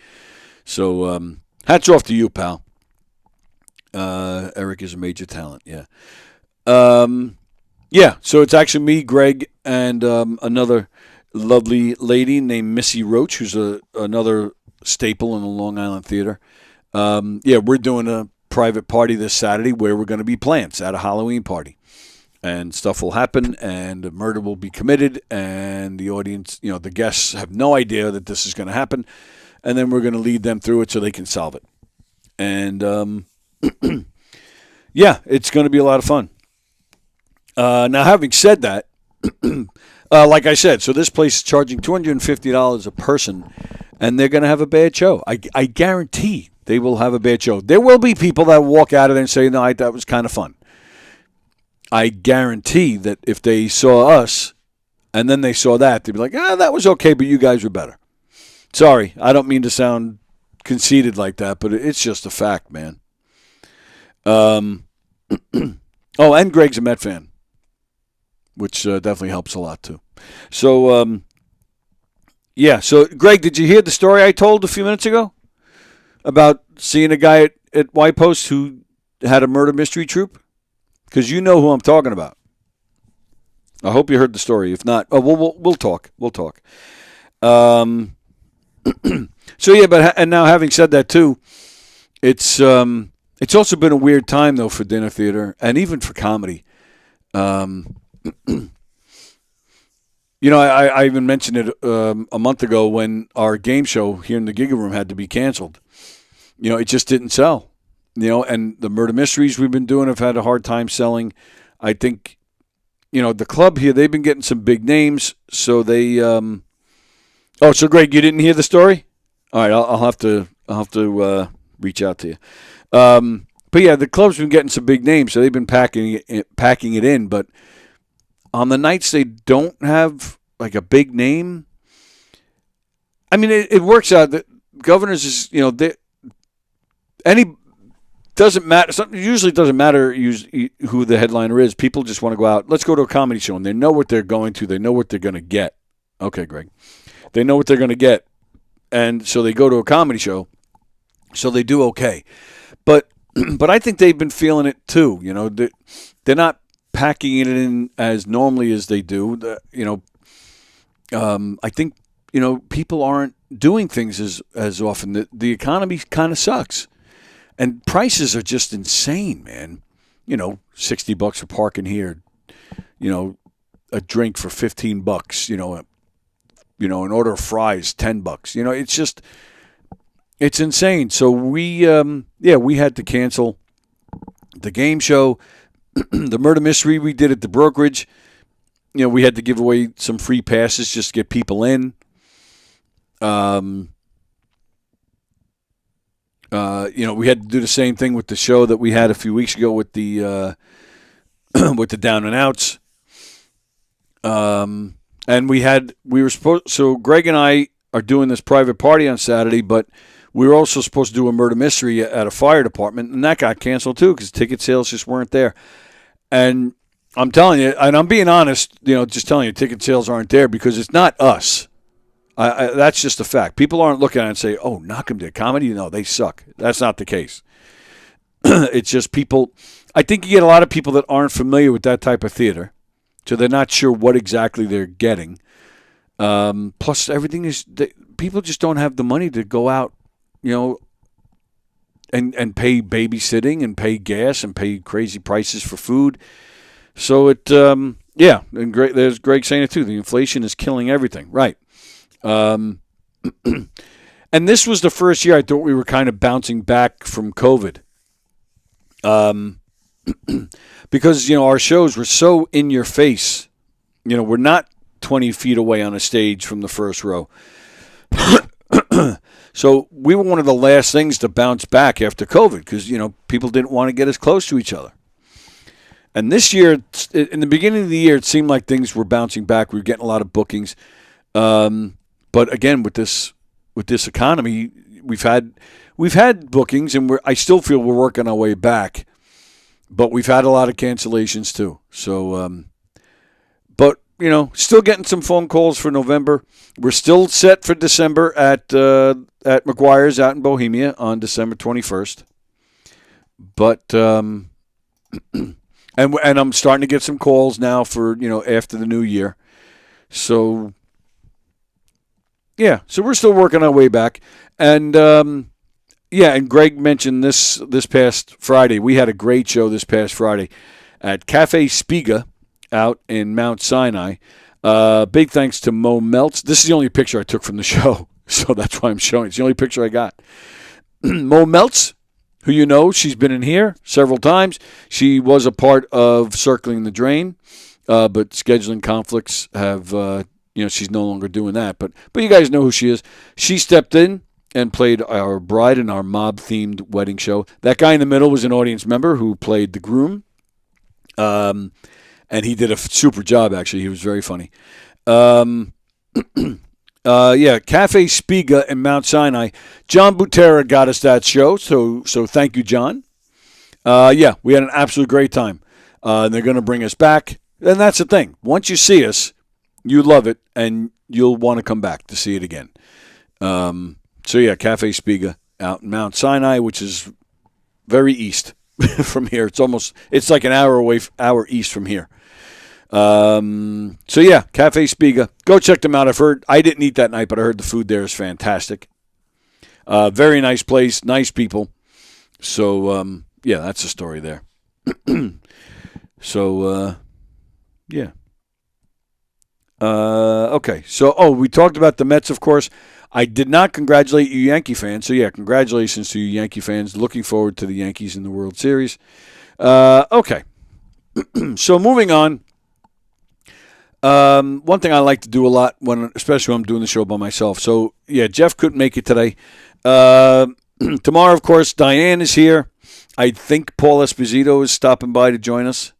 So hats off to you, pal. Eric is a major talent. Yeah. So it's actually me, Greg, and another lovely lady named Missy Roach, who's another staple in the Long Island Theater. We're doing a private party this Saturday where we're going to be plants at a Halloween party. And stuff will happen, and a murder will be committed, and the audience, the guests have no idea that this is going to happen, and then we're going to lead them through it so they can solve it. And, it's going to be a lot of fun. Now, having said that, like I said, so this place is charging $250 a person, and they're going to have a bad show. I guarantee they will have a bad show. There will be people that walk out of there and say, no, that was kind of fun. I guarantee that if they saw us and then they saw that, they'd be like, that was okay, but you guys were better. Sorry, I don't mean to sound conceited like that, but it's just a fact, man. And Greg's a Met fan, which definitely helps a lot, too. So, So, Greg, did you hear the story I told a few minutes ago about seeing a guy at White Post who had a murder mystery troupe? Because you know who I'm talking about. I hope you heard the story. If not, we'll talk. We'll talk. And now having said that too, it's also been a weird time though for dinner theater and even for comedy. I even mentioned it a month ago when our game show here in the Giga Room had to be canceled. it just didn't sell. And the murder mysteries we've been doing have had a hard time selling. I think, the club here, they've been getting some big names, so they. So Greg, you didn't hear the story? All right, I'll have to reach out to you. But yeah, the club's been getting some big names, so they've been packing it in. But on the nights they don't have like a big name, I mean, it works out that Governors is doesn't matter. Usually, it doesn't matter who the headliner is. People just want to go out. Let's go to a comedy show, and they know what they're going to. They know what they're going to get. Okay, Greg. They know what they're going to get, and so they go to a comedy show. So they do okay, but I think they've been feeling it too. They're not packing it in as normally as they do. I think people aren't doing things as often. The economy kind of sucks. And prices are just insane, man. $60 for parking here. A drink for $15. An order of fries, $10. It's insane. So we had to cancel the game show, the murder mystery we did at the brokerage. We had to give away some free passes just to get people in. We had to do the same thing with the show that we had a few weeks ago with the with the Down and Outs. And we were supposed. So Greg and I are doing this private party on Saturday, but we were also supposed to do a murder mystery at a fire department, and that got canceled too because ticket sales just weren't there. And I'm telling you, and I'm being honest, just telling you, ticket sales aren't there because it's not us. That's just a fact. People aren't looking at it and say, oh, Knockem did comedy? No, they suck. That's not the case. It's just people. I think you get a lot of people that aren't familiar with that type of theater, so they're not sure what exactly they're getting. Plus, everything is people just don't have the money to go out, and pay babysitting and pay gas and pay crazy prices for food. So and there's Greg saying it too. The inflation is killing everything, right? And this was the first year I thought we were kind of bouncing back from COVID. Because, our shows were so in your face. We're not 20 feet away on a stage from the first row. So we were one of the last things to bounce back after COVID because, people didn't want to get as close to each other. And this year, in the beginning of the year, it seemed like things were bouncing back. We were getting a lot of bookings. But again, with this economy, we've had bookings, and I still feel we're working our way back. But we've had a lot of cancellations too. So, but still getting some phone calls for November. We're still set for December at McGuire's out in Bohemia on December 21st. But and I'm starting to get some calls now for after the new year. So. Yeah, so we're still working our way back. And, and Greg mentioned this past Friday. We had a great show this past Friday at Cafe Spiga out in Mount Sinai. Big thanks to Mo Meltz. This is the only picture I took from the show, so that's why I'm showing. It's the only picture I got. Mo Meltz, who she's been in here several times. She was a part of Circling the Drain, but scheduling conflicts have... she's no longer doing that. But you guys know who she is. She stepped in and played our bride in our mob-themed wedding show. That guy in the middle was an audience member who played the groom. And he did a super job, actually. He was very funny. Cafe Spiga in Mount Sinai. John Butera got us that show, so thank you, John. We had an absolute great time. And they're going to bring us back. And that's the thing. Once you see us, you love it, and you'll want to come back to see it again. Cafe Spiga out in Mount Sinai, which is very east from here. It's like an hour east from here. Cafe Spiga. Go check them out. I didn't eat that night, but I heard the food there is fantastic. Very nice place, nice people. So, that's the story there. Okay, so, we talked about the Mets, of course. I did not congratulate you Yankee fans. So, yeah, congratulations to you Yankee fans. Looking forward to the Yankees in the World Series. Okay. So, moving on. One thing I like to do a lot, especially when I'm doing the show by myself. So, yeah, Jeff couldn't make it today. Tomorrow, of course, Diane is here. I think Paul Esposito is stopping by to join us.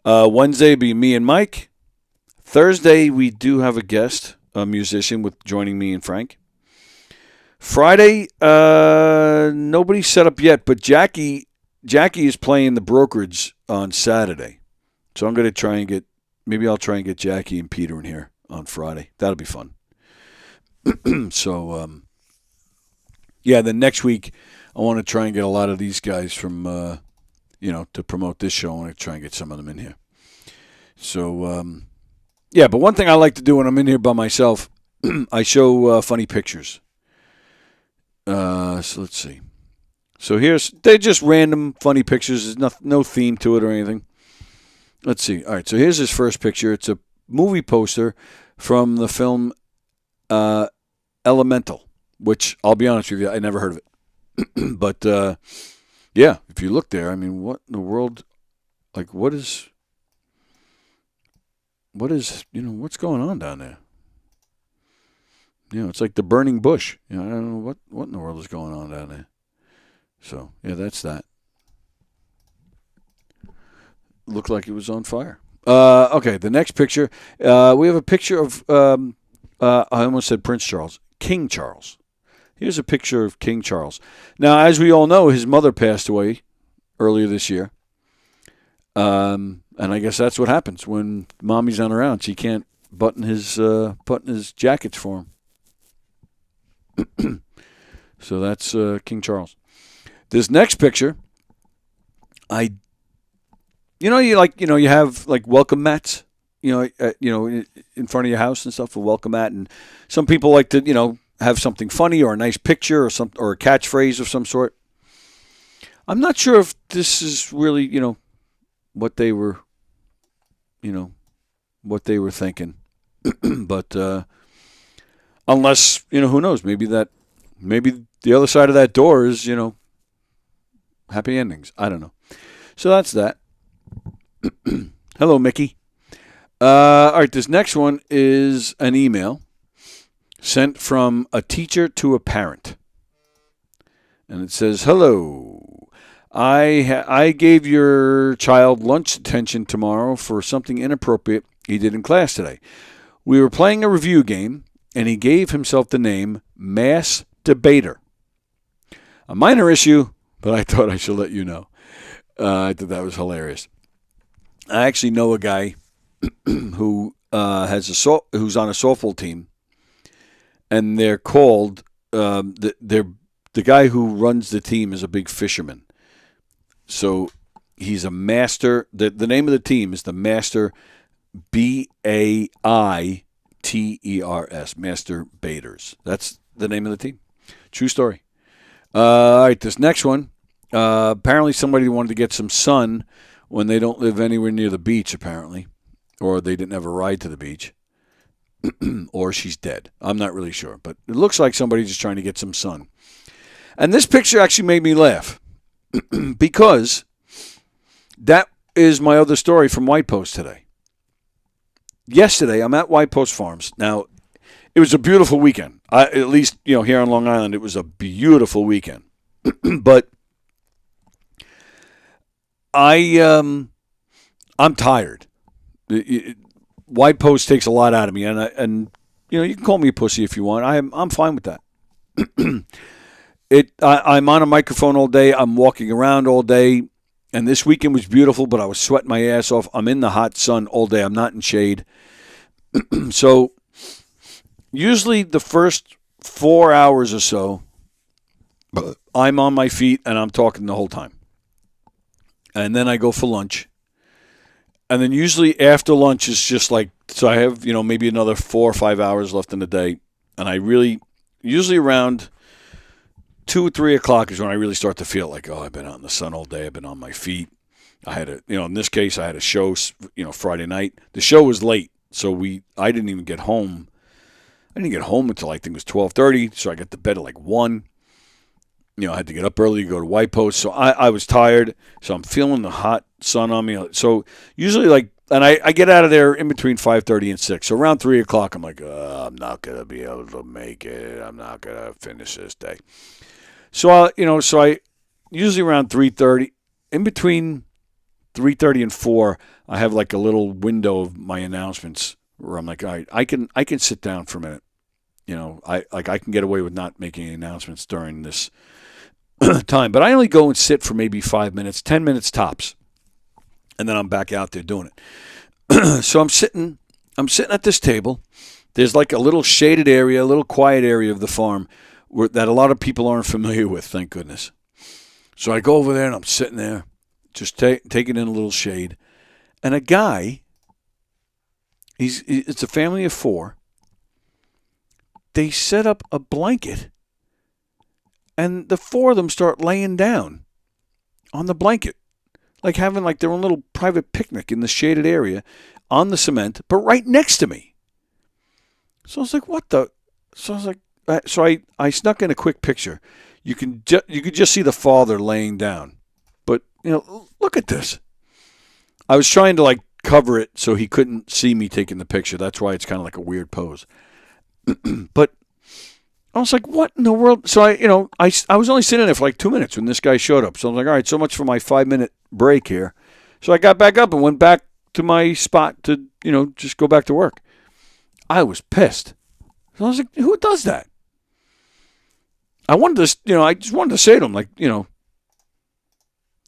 Wednesday will be me and Mike. Thursday, we do have a guest, a musician, with joining me and Frank. Friday, nobody's set up yet, but Jackie is playing the brokerage on Saturday. So I'm going to try and I'll try and get Jackie and Peter in here on Friday. That'll be fun. So, then next week, I want to try and get a lot of these guys from, to promote this show. I want to try and get some of them in here. So, but one thing I like to do when I'm in here by myself, I show funny pictures. So let's see. So they're just random funny pictures. There's no theme to it or anything. Let's see. All right, so here's his first picture. It's a movie poster from the film Elemental, which I'll be honest with you, I never heard of it. But, if you look there, I mean, what in the world, like, what's going on down there? It's like the burning bush. I don't know what in the world is going on down there. So, that's that. Looked like it was on fire. Okay, the next picture. We have a picture of, I almost said Prince Charles, King Charles. Here's a picture of King Charles. Now, as we all know, his mother passed away earlier this year. And I guess that's what happens when mommy's not around. She can't button his jackets for him. So that's King Charles. This next picture, you have like welcome mats, in front of your house and stuff, for welcome mat, and some people like to, have something funny or a nice picture or a catchphrase of some sort. I'm not sure if this is really, what they were thinking, but unless, who knows? Maybe the other side of that door is, happy endings. I don't know. So that's that. Hello, Mickey. All right, this next one is an email sent from a teacher to a parent. And it says, hello. I gave your child lunch detention tomorrow for something inappropriate he did in class today. We were playing a review game, and he gave himself the name Mass Debater. A minor issue, but I thought I should let you know. I thought that was hilarious. I actually know a guy who who's on a softball team, and they're called the guy who runs the team is a big fisherman. So he's a master. The name of the team is the Master Baiters, Master Baiters. That's the name of the team. True story. All right, this next one. Apparently somebody wanted to get some sun when they don't live anywhere near the beach, apparently. Or they didn't have a ride to the beach. Or she's dead. I'm not really sure. But it looks like somebody's just trying to get some sun. And this picture actually made me laugh. Because that is my other story from White Post today. Yesterday, I'm at White Post Farms. Now, it was a beautiful weekend. At least, here on Long Island, it was a beautiful weekend. But I'm tired. White Post takes a lot out of me, and you can call me a pussy if you want. I'm fine with that. I'm on a microphone all day. I'm walking around all day, and this weekend was beautiful. But I was sweating my ass off. I'm in the hot sun all day. I'm not in shade. So usually the first 4 hours or so, I'm on my feet and I'm talking the whole time. And then I go for lunch. And then usually after lunch is just like, so I have, maybe another 4 or 5 hours left in the day. And I usually around 2 or 3 o'clock is when I really start to feel like, I've been out in the sun all day. I've been on my feet. I had in this case, I had a show, Friday night. The show was late. So I didn't even get home I didn't get home until I think it was 12:30, so I got to bed at like 1. I had to get up early to go to White Post, so I was tired. So I'm feeling the hot sun on me. So usually and I get out of there in between 5:30 and 6. So around 3 o'clock, I'm like, I'm not going to be able to make it. I'm not going to finish this day. So, I usually around 3:30, in between 3:30 and 4, I have like a little window of my announcements where I'm like, all right, I can sit down for a minute. I can get away with not making any announcements during this time. But I only go and sit for maybe 5 minutes, 10 minutes tops. And then I'm back out there doing it. So I'm sitting at this table. There's like a little shaded area, a little quiet area of the farm that a lot of people aren't familiar with, thank goodness. So I go over there and I'm sitting there, just taking in a little shade. And a guy, it's a family of 4. They set up a blanket, and the 4 of them start laying down on the blanket, like having like their own little private picnic in the shaded area on the cement, but right next to me. So I was like, what the? So I was like, I snuck in a quick picture. You could just see the father laying down, but look at this. I was trying to like cover it so he couldn't see me taking the picture. That's why it's kind of like a weird pose. But I was like, what in the world? So I was only sitting there for like 2 minutes when this guy showed up. So I was like, all right, so much for my 5-minute break here. So I got back up and went back to my spot to, just go back to work. I was pissed. So I was like, who does that? I just wanted to say to him, like,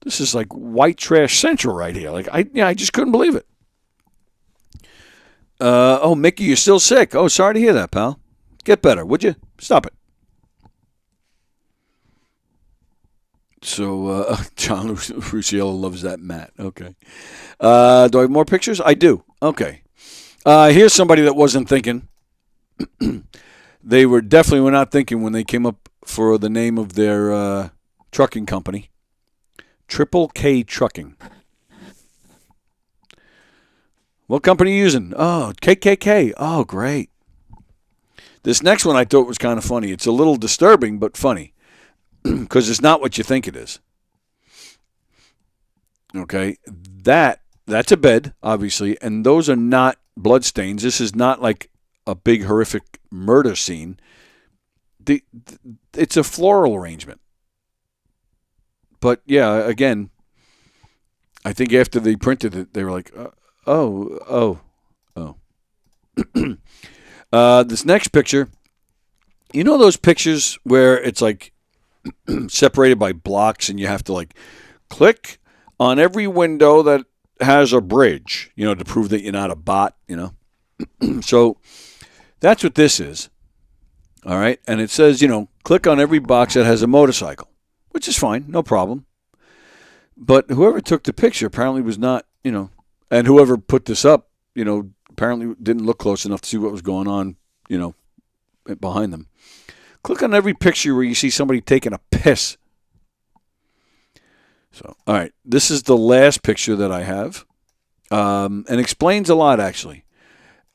this is like white trash central right here. Like, I just couldn't believe it. Oh, Mickey, you're still sick. Oh, sorry to hear that, pal. Get better, would you? Stop it. So, John Rusciello loves that mat. Okay. Do I have more pictures? I do. Okay. Here's somebody that wasn't thinking. They definitely were not thinking when they came up for the name of their trucking company. Triple K Trucking. What company are you using? Oh, KKK. Oh, great. This next one I thought was kind of funny. It's a little disturbing, but funny. Because it's not what you think it is. Okay? That's a bed, obviously, and those are not bloodstains. This is not like a big, horrific murder scene. It's a floral arrangement. But, yeah, again, I think after they printed it, they were like, oh. This next picture, those pictures where it's like separated by blocks and you have to like click on every window that has a bridge, to prove that you're not a bot, So that's what this is. All right. And it says, click on every box that has a motorcycle, which is fine. No problem. But whoever took the picture apparently was not, and whoever put this up, apparently didn't look close enough to see what was going on, behind them. Click on every picture where you see somebody taking a piss. So, all right, this is the last picture that I have, and explains a lot actually.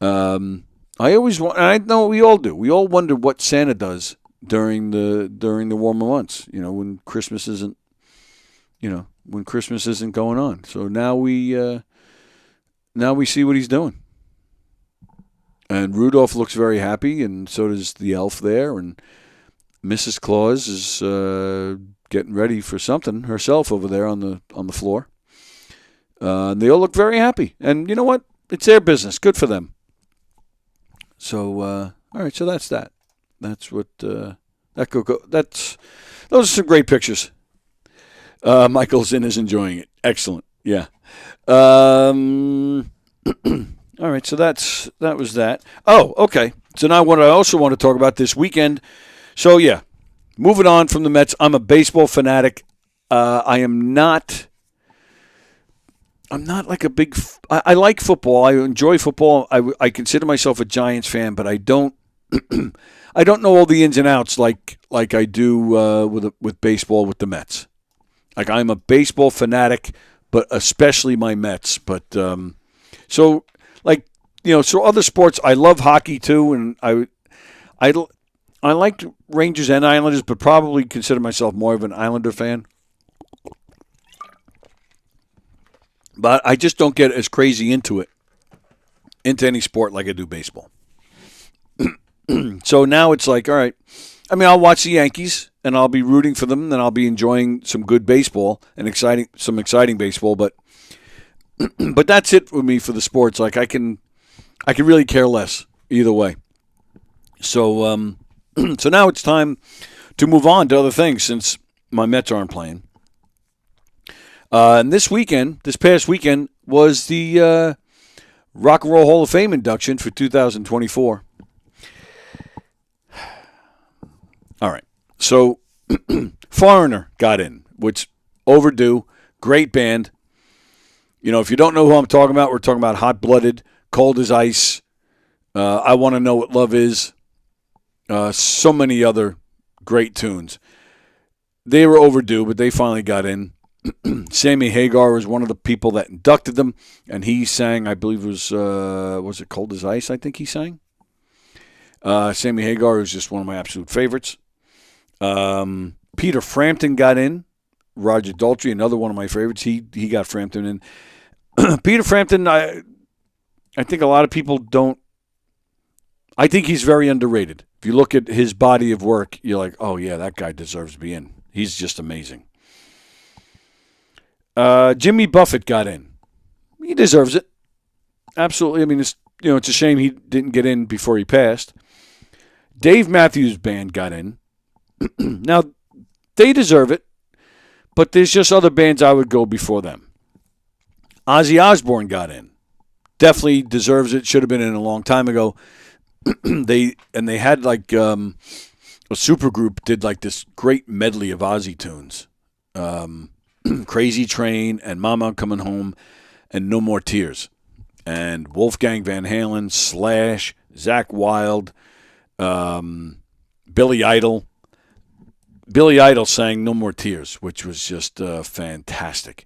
I always want, and I know we all do. We all wonder what Santa does during the warmer months. When Christmas isn't, when Christmas isn't going on. So now we see what he's doing. And Rudolph looks very happy, and so does the elf there. And Mrs. Claus is getting ready for something herself over there on the floor. They all look very happy. And you know what? It's their business. Good for them. So, all right. So that's that. That's what those are some great pictures. Michael Zinn is enjoying it. Excellent. Yeah. All right, so that was that. Oh, okay. So now what I also want to talk about this weekend. So, yeah, moving on from the Mets. I'm a baseball fanatic. I'm not like a big I like football. I enjoy football. I consider myself a Giants fan, but I don't I don't know all the ins and outs like I do with baseball with the Mets. Like, I'm a baseball fanatic, but especially my Mets. But so other sports, I love hockey too, and I liked Rangers and Islanders, but probably consider myself more of an Islander fan. But I just don't get as crazy into any sport like I do baseball. So now it's like, all right. I mean, I'll watch the Yankees and I'll be rooting for them, and I'll be enjoying some good baseball and some exciting baseball. But that's it with me for the sports. Like I can really care less either way. So so now it's time to move on to other things since my Mets aren't playing. And this past weekend, was the Rock and Roll Hall of Fame induction for 2024. All right. So Foreigner got in, which overdue. Great band. You know, if you don't know who I'm talking about, we're talking about Hot Blooded, Cold as Ice, I Want to Know What Love Is, so many other great tunes. They were overdue, but they finally got in. Sammy Hagar was one of the people that inducted them, and he sang, I believe it was it Cold as Ice, I think he sang? Sammy Hagar was just one of my absolute favorites. Peter Frampton got in. Roger Daltrey, another one of my favorites. He got Frampton in. Peter Frampton, I think a lot of people don't. I think he's very underrated. If you look at his body of work, you're like, oh yeah, that guy deserves to be in. He's just amazing. Jimmy Buffett got in. He deserves it. Absolutely. I mean, it's a shame he didn't get in before he passed. Dave Matthews Band got in. Now, they deserve it, but there's just other bands I would go before them. Ozzy Osbourne got in. Definitely deserves it. Should have been in a long time ago. They had like a super group did like this great medley of Ozzy tunes. Crazy Train and Mama I'm Coming Home and No More Tears. And Wolfgang Van Halen, Slash, Zakk Wylde, Billy Idol. Billy Idol sang No More Tears, which was just fantastic.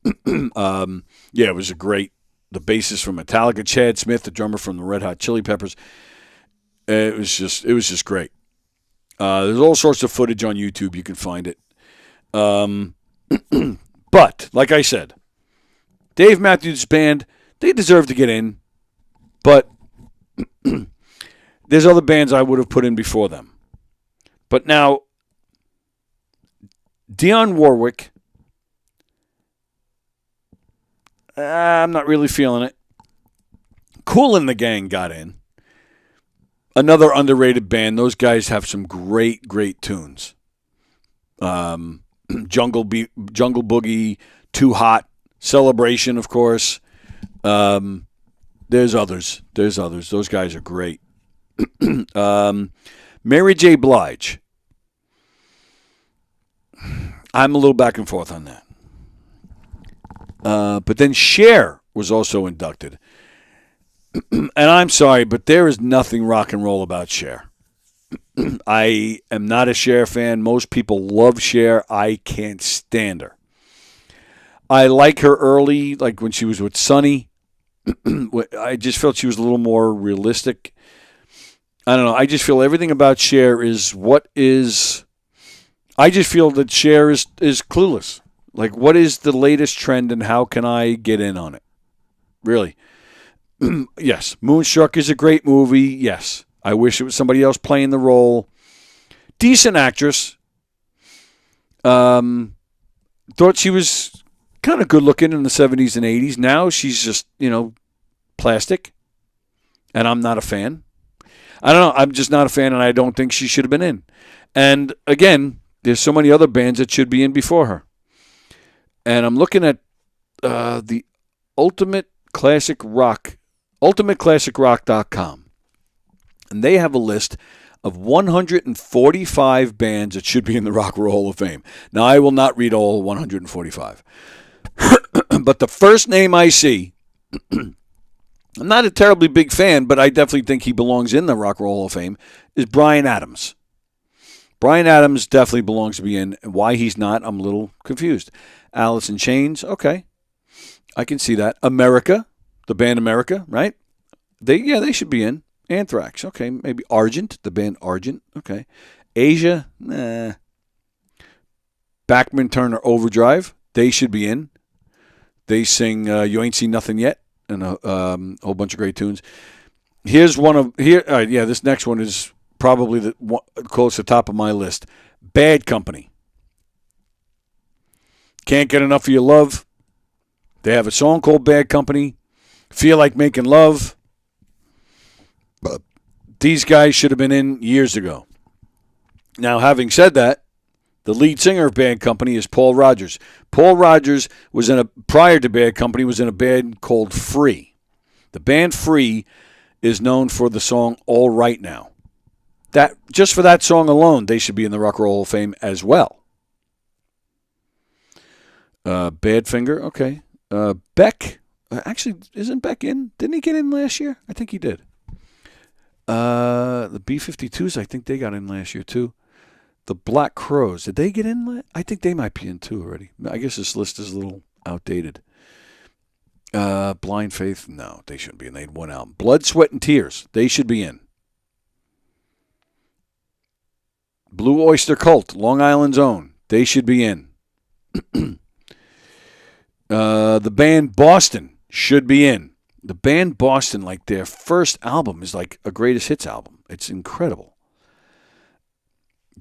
It was a great. The bassist from Metallica, Chad Smith, the drummer from the Red Hot Chili Peppers. It was just great. There's all sorts of footage on YouTube. You can find it. But, like I said, Dave Matthews Band, they deserve to get in. But there's other bands I would have put in before them. But now, Dionne Warwick, I'm not really feeling it. Kool and the Gang got in. Another underrated band. Those guys have some great, great tunes. Jungle Boogie, Too Hot, Celebration, of course. There's others. Those guys are great. Mary J. Blige. I'm a little back and forth on that. But then Cher was also inducted. And I'm sorry, but there is nothing rock and roll about Cher. I am not a Cher fan. Most people love Cher. I can't stand her. I like her early, like when she was with Sonny. I just felt she was a little more realistic. I don't know. I just feel everything about Cher is I just feel that Cher is clueless. Like, what is the latest trend and how can I get in on it? Really. Yes, Moonstruck is a great movie. Yes. I wish it was somebody else playing the role. Decent actress. Thought she was kind of good looking in the 70s and 80s. Now she's just, plastic. And I'm not a fan. I don't know. I'm just not a fan, and I don't think she should have been in. And again, there's so many other bands that should be in before her. And I'm looking at the ultimateclassicrock.com. And they have a list of 145 bands that should be in the Rock and Roll Hall of Fame. Now, I will not read all 145. But the first name I see, I'm not a terribly big fan, but I definitely think he belongs in the Rock and Roll Hall of Fame, is Bryan Adams. Bryan Adams definitely belongs to be in. Why he's not, I'm a little confused. Alice in Chains, okay. I can see that. America, the band America, right? They should be in. Anthrax. Okay, maybe Argent, the band Argent. Okay. Asia, nah. Backman Turner Overdrive. They should be in. They sing "You Ain't Seen Nothing Yet" and a whole bunch of great tunes. Here's one of here. This next one is probably the one, close to the top of my list. Bad Company. Can't Get Enough of Your Love. They have a song called Bad Company. Feel Like Making Love. These guys should have been in years ago. Now, having said that, the lead singer of Bad Company is Paul Rodgers. Paul Rodgers was prior to Bad Company, was in a band called Free. The band Free is known for the song All Right Now. Just for that song alone, they should be in the Rock and Roll Hall of Fame as well. Badfinger, okay. Beck, actually, isn't Beck in? Didn't he get in last year? I think he did. The B-52s, I think they got in last year too. The Black Crows, did they get in? I think they might be in too already. I guess this list is a little outdated. Blind Faith, no, they shouldn't be in. They had one album. Blood, Sweat, and Tears, they should be in. Blue Oyster Cult, Long Island's own, they should be in. The band Boston should be in. The band Boston, like their first album is like a greatest hits album. It's incredible.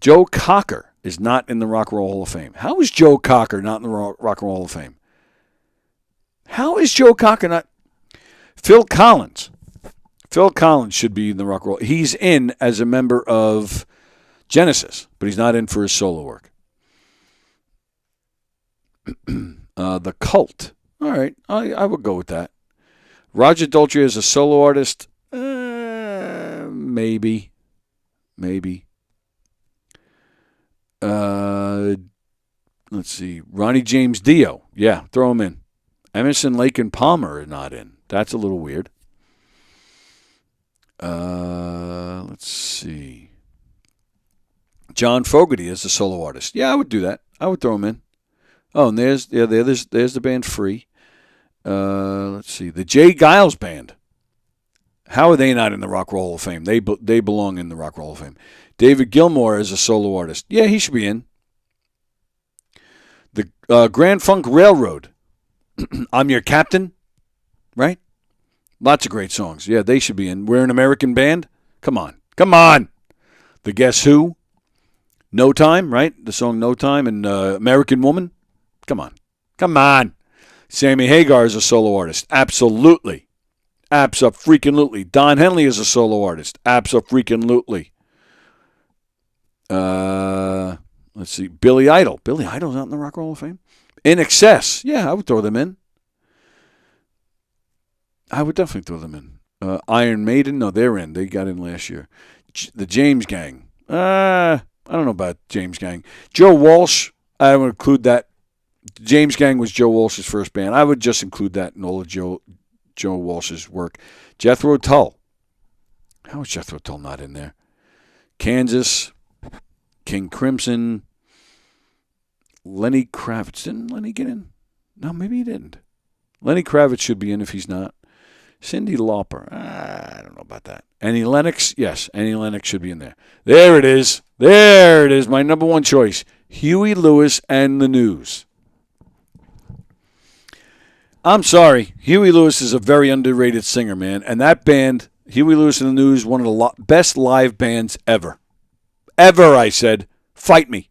Joe Cocker is not in the Rock and Roll Hall of Fame. How is Joe Cocker not in the Rock and Roll Hall of Fame? How is Joe Cocker not? Phil Collins. Phil Collins should be in the Rock and Roll. He's in as a member of Genesis, but he's not in for his solo work. The Cult. All right, I would go with that. Roger Daltrey as a solo artist, maybe. Let's see. Ronnie James Dio. Yeah, throw him in. Emerson, Lake, and Palmer are not in. That's a little weird. Let's see. John Fogerty as a solo artist. Yeah, I would do that. I would throw him in. Oh, and there's the band Free. Let's see. The Jay Giles Band. How are they not in the Rock and Roll Hall of Fame? They belong in the Rock and Roll Hall of Fame. David Gilmour as a solo artist. Yeah, he should be in. The Grand Funk Railroad. I'm Your Captain. Right? Lots of great songs. Yeah, they should be in. We're an American Band. Come on. The Guess Who. No Time, right? The song No Time and American Woman. Come on. Sammy Hagar is a solo artist. Absolutely. Abso-freaking-lutely. Don Henley is a solo artist. Abso-freaking-lutely. Let's see. Billy Idol. Billy Idol's not in the Rock and Roll Hall of Fame. In Excess. Yeah, I would throw them in. I would definitely throw them in. Iron Maiden. No, they're in. They got in last year. The James Gang. I don't know about James Gang. Joe Walsh. I would include that. James Gang was Joe Walsh's first band. I would just include that in all of Joe Walsh's work. Jethro Tull. How is Jethro Tull not in there? Kansas. King Crimson. Lenny Kravitz. Didn't Lenny get in? No, maybe he didn't. Lenny Kravitz should be in if he's not. Cyndi Lauper. I don't know about that. Annie Lennox. Yes, Annie Lennox should be in there. There it is. My number one choice. Huey Lewis and the News. I'm sorry. Huey Lewis is a very underrated singer, man. And that band, Huey Lewis and the News, one of the best live bands ever. Ever, I said. Fight me.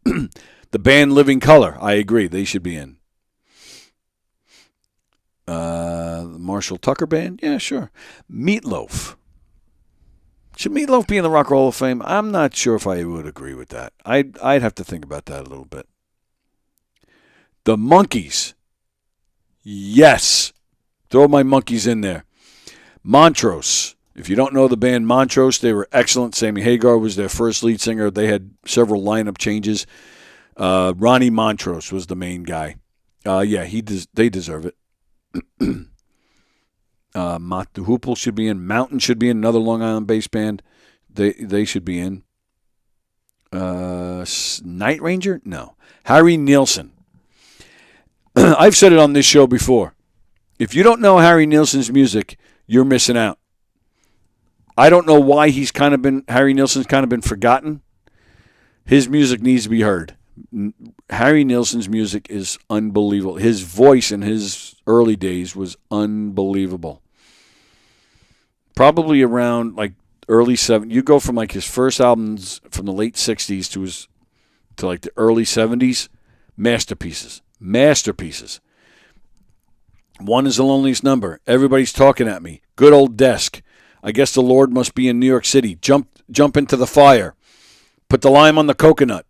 The band Living Color. I agree. They should be in. The Marshall Tucker Band? Yeah, sure. Meatloaf. Should Meatloaf be in the Rock and Roll Hall of Fame? I'm not sure if I would agree with that. I'd have to think about that a little bit. The Monkees. Yes. Throw my Monkees in there. Montrose. If you don't know the band Montrose, they were excellent. Sammy Hagar was their first lead singer. They had several lineup changes. Ronnie Montrose was the main guy. They deserve it. Mott the Hoople should be in. Mountain should be in. Another Long Island-based band. They should be in. Night Ranger? No. Harry Nilsson. I've said it on this show before. If you don't know Harry Nilsson's music, you're missing out. I don't know why Harry Nilsson's kind of been forgotten. His music needs to be heard. Harry Nilsson's music is unbelievable. His voice in his early days was unbelievable. Probably around like early 70s. You go from like his first albums from the late 60s to like the early 70s. Masterpieces. One is the loneliest number. Everybody's talking at me. Good old desk. I guess the Lord must be in New York City. Jump into the fire. Put the lime on the coconut.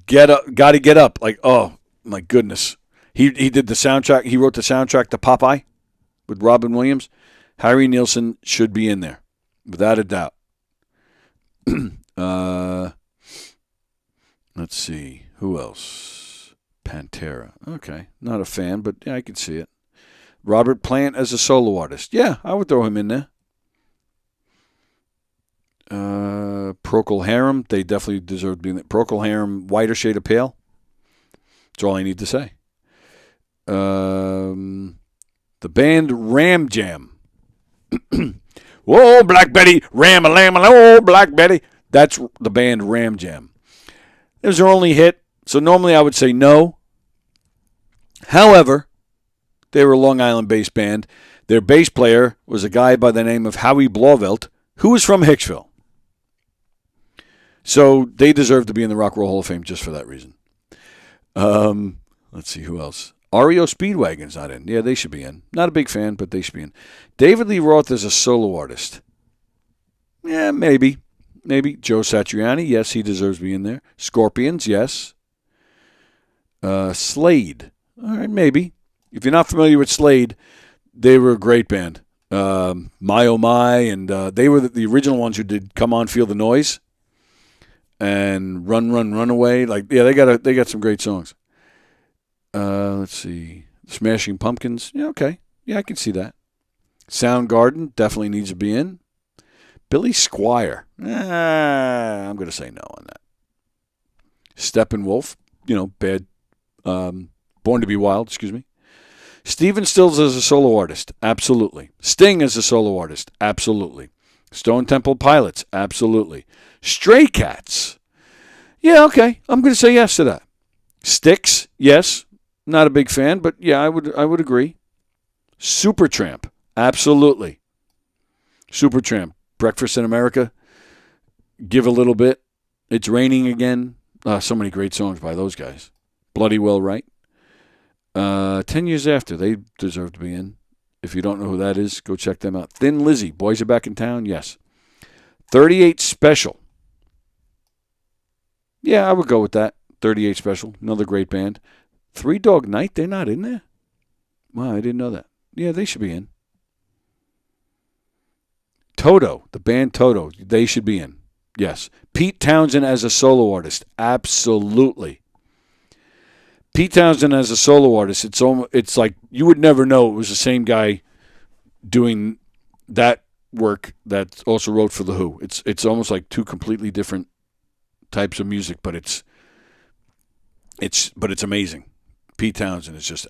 Get up. Got to get up. Like, oh my goodness. He did the soundtrack. He wrote the soundtrack to Popeye with Robin Williams. Harry Nilsson should be in there, without a doubt. Let's see. Who else? Pantera. Okay. Not a fan, but yeah, I can see it. Robert Plant as a solo artist. Yeah, I would throw him in there. Procol Harum. They definitely deserve to be in there. Procol Harum, Whiter Shade of Pale. That's all I need to say. The band Ram Jam. Whoa, Black Betty, Ram-a-lam, oh, Black Betty. That's the band Ram Jam. It was their only hit, so normally I would say no. However, they were a Long Island-based band. Their bass player was a guy by the name of Howie Blauvelt, who was from Hicksville. So they deserve to be in the Rock and Roll Hall of Fame just for that reason. Let's see, who else? REO Speedwagon's not in. Yeah, they should be in. Not a big fan, but they should be in. David Lee Roth is a solo artist. Yeah, maybe. Maybe. Joe Satriani, yes, he deserves to be in there. Scorpions, yes. Slade. All right, maybe. If you're not familiar with Slade, they were a great band. My Oh My, and they were the original ones who did Come On, Feel the Noise and Run, Run, Run Away. Like, yeah, they got some great songs. Let's see. Smashing Pumpkins. Yeah, okay. Yeah, I can see that. Soundgarden definitely needs to be in. Billy Squier. I'm going to say no on that. Steppenwolf. Bad. Born to be Wild, excuse me. Stephen Stills as a solo artist. Absolutely. Sting as a solo artist. Absolutely. Stone Temple Pilots. Absolutely. Stray Cats. Yeah, okay. I'm going to say yes to that. Styx. Yes. Not a big fan, but yeah, I would agree. Supertramp. Absolutely. Supertramp. Breakfast in America. Give a Little Bit. It's Raining Again. So many great songs by those guys. Bloody Well Right. 10 Years After. They deserve to be in. If you don't know who that is, go check them out. Thin Lizzy. Boys Are Back in Town. Yes. 38 Special. Yeah, I would go with that. 38 Special. Another great band. Three Dog Night. They're not in there? Wow, I didn't know that. Yeah, they should be in. Toto. The band Toto. They should be in. Yes. Pete Townsend as a solo artist. Absolutely. Pete Townsend as a solo artist, it's like you would never know it was the same guy doing that work that also wrote for The Who. It's almost like two completely different types of music, but it's amazing. Pete Townsend is just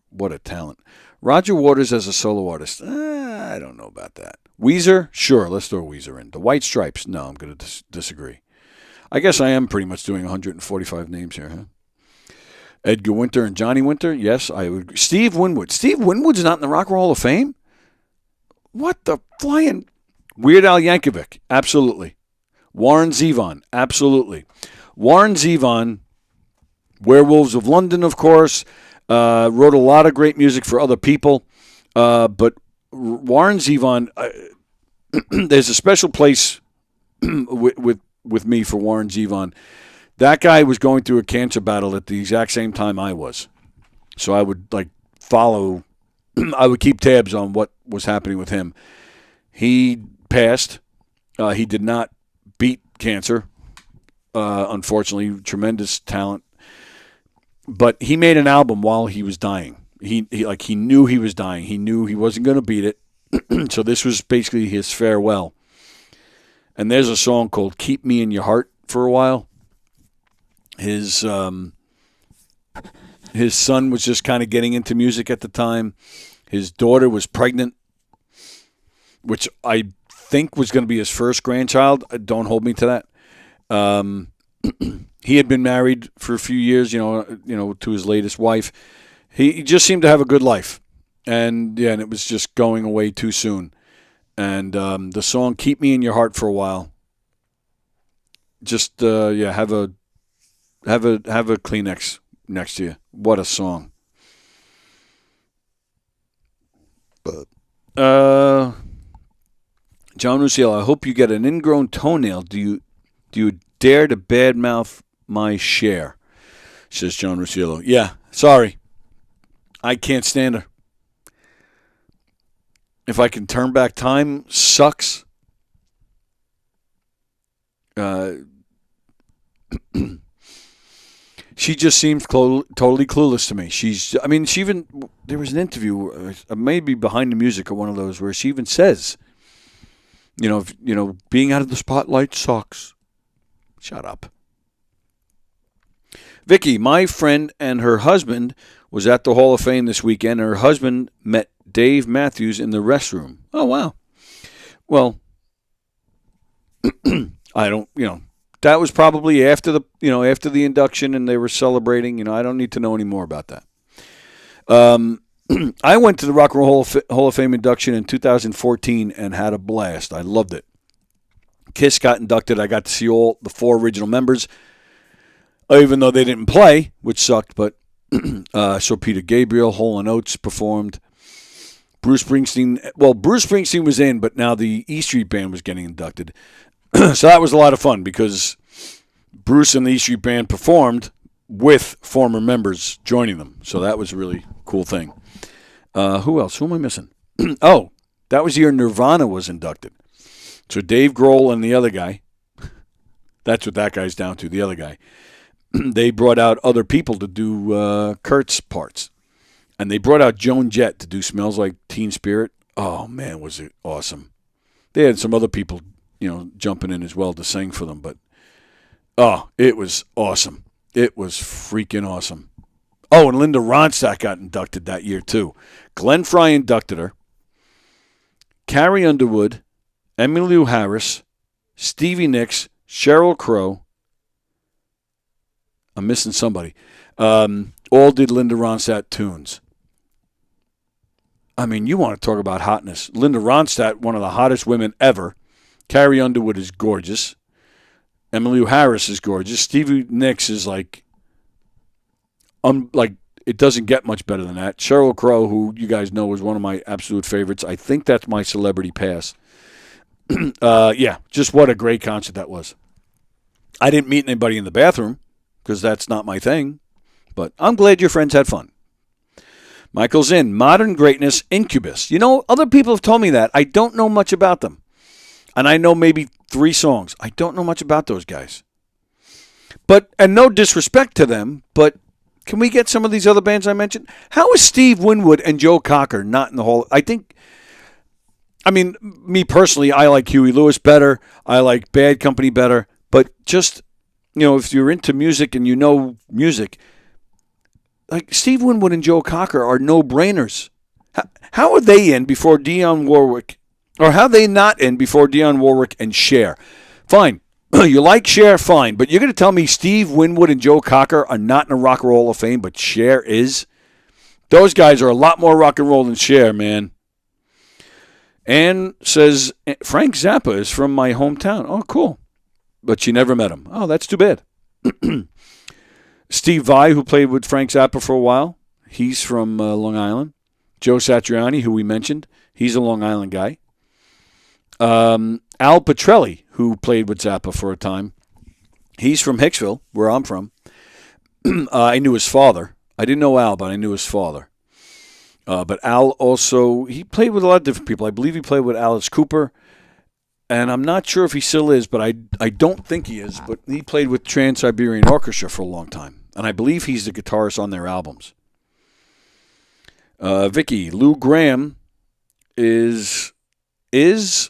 what a talent. Roger Waters as a solo artist, I don't know about that. Weezer, sure, let's throw Weezer in. The White Stripes, no, I'm going to disagree. I guess I am pretty much doing 145 names here, huh? Edgar Winter and Johnny Winter, yes, I would agree. Steve Winwood. Steve Winwood's not in the Rock and Roll Hall of Fame? What the flying? Weird Al Yankovic, absolutely. Warren Zevon, absolutely. Warren Zevon, Werewolves of London, of course, wrote a lot of great music for other people, but Warren Zevon, there's a special place with me for Warren Zevon. That guy was going through a cancer battle at the exact same time I was. So I would follow, I would keep tabs on what was happening with him. He passed. He did not beat cancer, unfortunately. Tremendous talent. But he made an album while he was dying. He knew he was dying. He knew he wasn't going to beat it. So this was basically his farewell. And there's a song called Keep Me in Your Heart for a while. His son was just kind of getting into music at the time. His daughter was pregnant, which I think was going to be his first grandchild. Don't hold me to that. He had been married for a few years, to his latest wife. He just seemed to have a good life. And it was just going away too soon. And the song "Keep Me in Your Heart for a While." Just have a Kleenex next to you. What a song. John Rusiel, I hope you get an ingrown toenail. Do you dare to badmouth my Cher? Says John Rusiello. Yeah, sorry. I can't stand her. If I can turn back time, sucks. She just seems totally clueless to me. There was an interview, maybe Behind the Music or one of those, where she even says, being out of the spotlight sucks. Shut up. Vicky, my friend and her husband was at the Hall of Fame this weekend. Her husband met Dave Matthews in the restroom. Oh, wow. Well, I don't, that was probably after the induction and they were celebrating. I don't need to know any more about that. I went to the Rock and Roll Hall of Fame induction in 2014 and had a blast. I loved it. Kiss got inducted. I got to see all the 4 original members, even though they didn't play, which sucked. But so Peter Gabriel, Hall & Oates performed. Bruce Springsteen was in, but now the E Street Band was getting inducted. So that was a lot of fun because Bruce and the E Street Band performed with former members joining them. So that was a really cool thing. Who else? Who am I missing? Oh, that was the year Nirvana was inducted. So Dave Grohl and the other guy, that's what that guy's down to, the other guy. They brought out other people to do Kurt's parts. And they brought out Joan Jett to do Smells Like Teen Spirit. Oh, man, was it awesome. They had some other people, jumping in as well to sing for them. But, it was awesome. It was freaking awesome. Oh, and Linda Ronstadt got inducted that year, too. Glenn Frey inducted her. Carrie Underwood, Emmylou Harris, Stevie Nicks, Sheryl Crow. I'm missing somebody. All did Linda Ronstadt tunes. I mean, you want to talk about hotness. Linda Ronstadt, one of the hottest women ever. Carrie Underwood is gorgeous. Emmylou Harris is gorgeous. Stevie Nicks is like it doesn't get much better than that. Sheryl Crow, who you guys know is one of my absolute favorites. I think that's my celebrity pass. Just what a great concert that was. I didn't meet anybody in the bathroom because that's not my thing. But I'm glad your friends had fun. Michael's in. Modern Greatness, Incubus. Other people have told me that. I don't know much about them. And I know maybe 3 songs. I don't know much about those guys. And no disrespect to them, but can we get some of these other bands I mentioned? How is Steve Winwood and Joe Cocker not in the Hall? Me personally, I like Huey Lewis better. I like Bad Company better. But just, if you're into music and you know music, like Steve Winwood and Joe Cocker are no-brainers. How are they in before Dionne Warwick? Or how are they not in before Dionne Warwick and Cher? Fine. You like Cher, fine. But you're going to tell me Steve Winwood and Joe Cocker are not in the Rock and Roll Hall of Fame, but Cher is? Those guys are a lot more rock and roll than Cher, man. Ann says, Frank Zappa is from my hometown. Oh, cool. But she never met him. Oh, that's too bad. Steve Vai, who played with Frank Zappa for a while, he's from Long Island. Joe Satriani, who we mentioned, he's a Long Island guy. Al Petrelli, who played with Zappa for a time, he's from Hicksville, where I'm from. I knew his father. I didn't know Al, but I knew his father. But Al also, he played with a lot of different people. I believe he played with Alice Cooper, and I'm not sure if he still is, but I don't think he is. But he played with Trans-Siberian Orchestra for a long time, and I believe he's the guitarist on their albums. Vicky, Lou Gramm is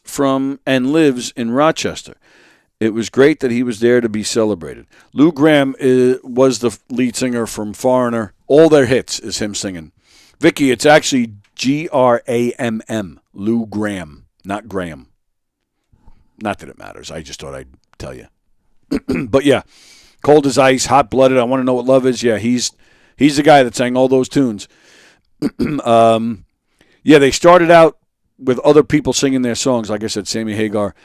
from and lives in Rochester. It was great that he was there to be celebrated. Lou Gramm was the lead singer from Foreigner. All their hits is him singing. Vicky, it's actually Gramm, Lou Gramm, not Graham. Not that it matters. I just thought I'd tell you. But yeah, Cold as Ice, Hot Blooded, I Want to Know What Love Is. Yeah, he's the guy that sang all those tunes. Yeah, they started out with other people singing their songs. Like I said, Sammy Hagar.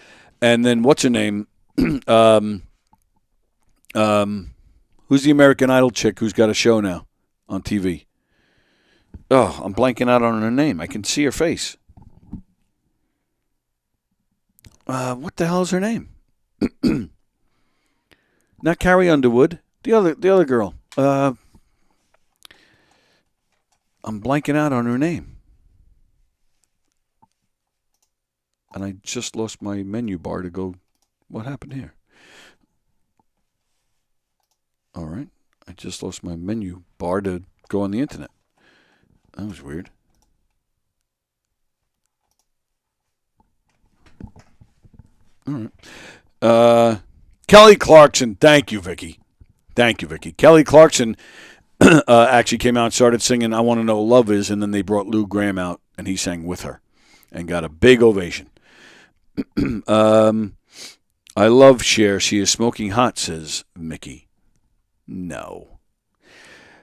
And then what's her name? Who's the American Idol chick who's got a show now on TV? Oh, I'm blanking out on her name. I can see her face. What the hell is her name? Not Carrie Underwood. The other girl. I'm blanking out on her name. And I just lost my menu bar to go. What happened here? All right. I just lost my menu bar to go on the internet. That was weird. All right. Kelly Clarkson. Thank you, Vicky. Kelly Clarkson actually came out and started singing I Want to Know What Love Is, and then they brought Lou Gramm out, and he sang with her and got a big ovation. I love Cher. She is smoking hot, says Mickey. No.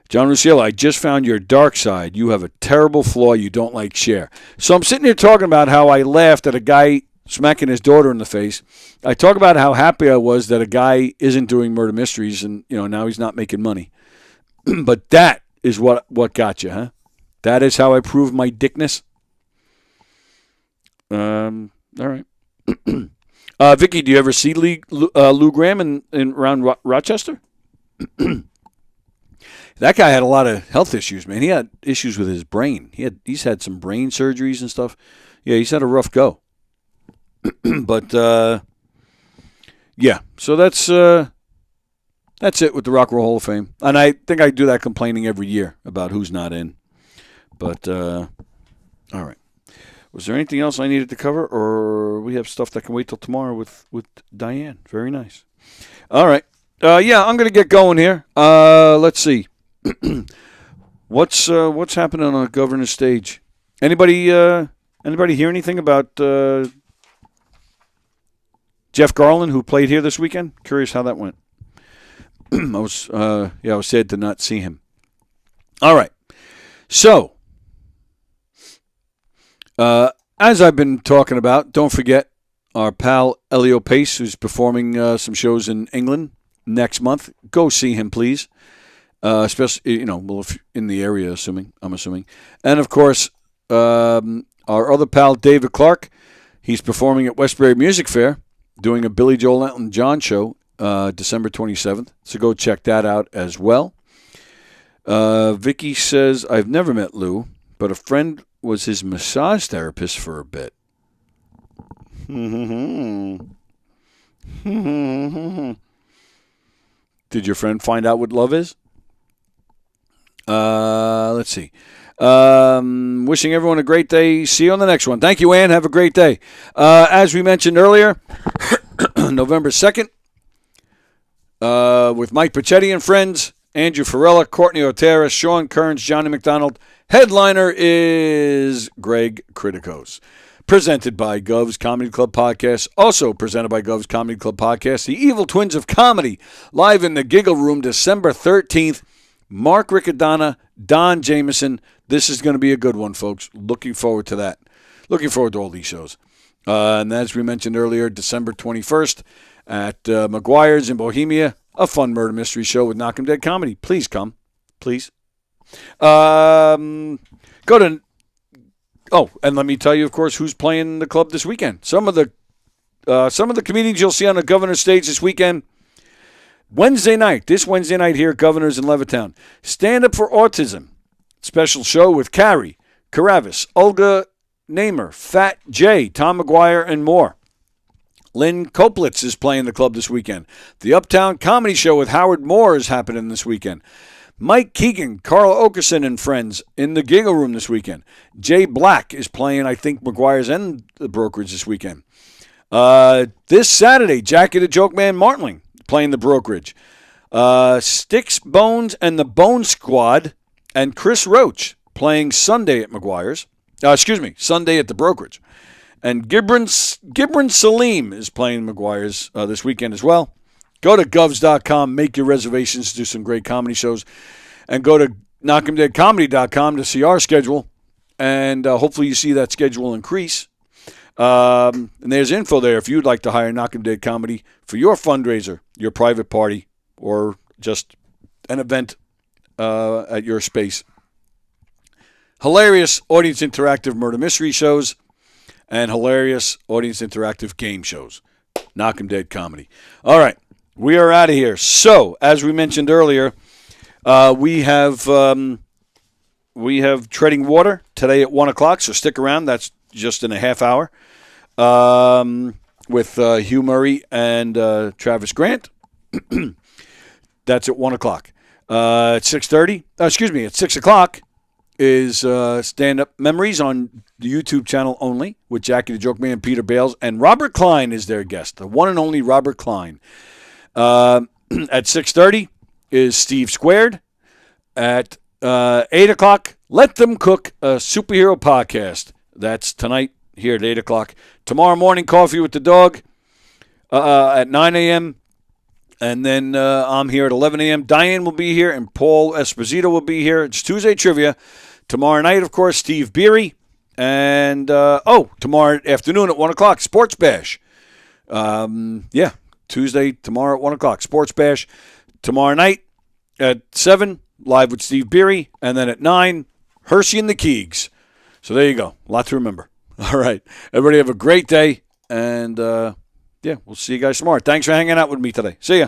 John Rusciello, I just found your dark side. You have a terrible flaw. You don't like Cher. So I'm sitting here talking about how I laughed at a guy smacking his daughter in the face. I talk about how happy I was that a guy isn't doing murder mysteries and, now he's not making money. But that is what got you, huh? That is how I prove my dickness? All right. Vicky, do you ever see Lou Gramm in around Rochester? That guy had a lot of health issues, man. He had issues with his brain. He's had some brain surgeries and stuff. Yeah, he's had a rough go. But yeah, so that's it with the Rock and Roll Hall of Fame. And I think I do that complaining every year about who's not in. But all right. Was there anything else I needed to cover, or we have stuff that can wait till tomorrow with Diane? Very nice. All right. Yeah, I'm going to get going here. Let's see. What's happening on a governor's stage? Anybody hear anything about Jeff Garland, who played here this weekend? Curious how that went. I was sad to not see him. All right. So, as I've been talking about, don't forget our pal Elio Pace, who's performing some shows in England next month. Go see him, please. Especially, if in the area, I'm assuming. And, of course, our other pal, David Clark, he's performing at Westbury Music Fair, doing a Billy Joel Elton John show December 27th. So go check that out as well. Vicky says, I've never met Lou, but a friend was his massage therapist for a bit. Did your friend find out what love is? Let's see. Wishing everyone a great day. See you on the next one. Thank you, Ann. Have a great day. As we mentioned earlier, November 2nd, with Mike Pachetti and friends, Andrew Farella, Courtney Otero, Sean Kearns, Johnny McDonald. Headliner is Greg Criticos. Presented by Gov's Comedy Club Podcast. Also presented by Gov's Comedy Club Podcast. The Evil Twins of Comedy. Live in the Giggle Room December 13th. Mark Riccadonna, Don Jameson. This is going to be a good one, folks. Looking forward to that. Looking forward to all these shows. And as we mentioned earlier, December 21st at McGuire's in Bohemia. A fun murder mystery show with Knockem Dead Comedy. Please come. Please. Go to... Oh, and let me tell you, of course, who's playing the club this weekend. Some of the comedians you'll see on the Governor's stage this weekend. This Wednesday night here at Governor's in Levittown. Stand Up for Autism. Special show with Carrie, Karavis, Olga Namer, Fat J, Tom McGuire, and more. Lynn Koplitz is playing the club this weekend. The Uptown Comedy Show with Howard Moore is happening this weekend. Mike Keegan, Carl Okerson, and friends in the Giggle Room this weekend. Jay Black is playing, I think, McGuire's and the Brokerage this weekend. This Saturday, Jackie the Joke Man Martling playing the Brokerage. Sticks, Bones, and the Bone Squad, and Chris Roach playing Sunday at McGuire's. Sunday at the Brokerage. And Gibran Salim is playing McGuire's this weekend as well. Go to govs.com, make your reservations, do some great comedy shows, and go to knockemdeadcomedy.com to see our schedule, and hopefully you see that schedule increase. And there's info there if you'd like to hire Knockem Dead Comedy for your fundraiser, your private party, or just an event at your space. Hilarious audience interactive murder mystery shows and hilarious audience interactive game shows. Knockem Dead Comedy. All right, we are out of here. So, as we mentioned earlier, we have Treading Water today at 1 o'clock, so stick around. That's just in a half hour with Hugh Murray and Travis Grant. That's at 1 o'clock. At 6 o'clock is Stand-Up Memories on the YouTube channel only with Jackie the Joke Man, Peter Bales, and Robert Klein is their guest, the one and only Robert Klein. At 6:30 is Steve Squared. At 8 o'clock, Let Them Cook, a superhero podcast. That's tonight here at 8 o'clock. Tomorrow morning, Coffee with the Dog at 9 a.m., and then I'm here at 11 a.m. Diane will be here, and Paul Esposito will be here. It's Tuesday Trivia. Tomorrow night, of course, Steve Beery. And, tomorrow afternoon at 1 o'clock, Sports Bash. Tuesday, tomorrow at 1 o'clock, Sports Bash. Tomorrow night at 7, live with Steve Beery. And then at 9, Hershey and the Keegs. So there you go. A lot to remember. All right. Everybody have a great day. And, we'll see you guys tomorrow. Thanks for hanging out with me today. See ya.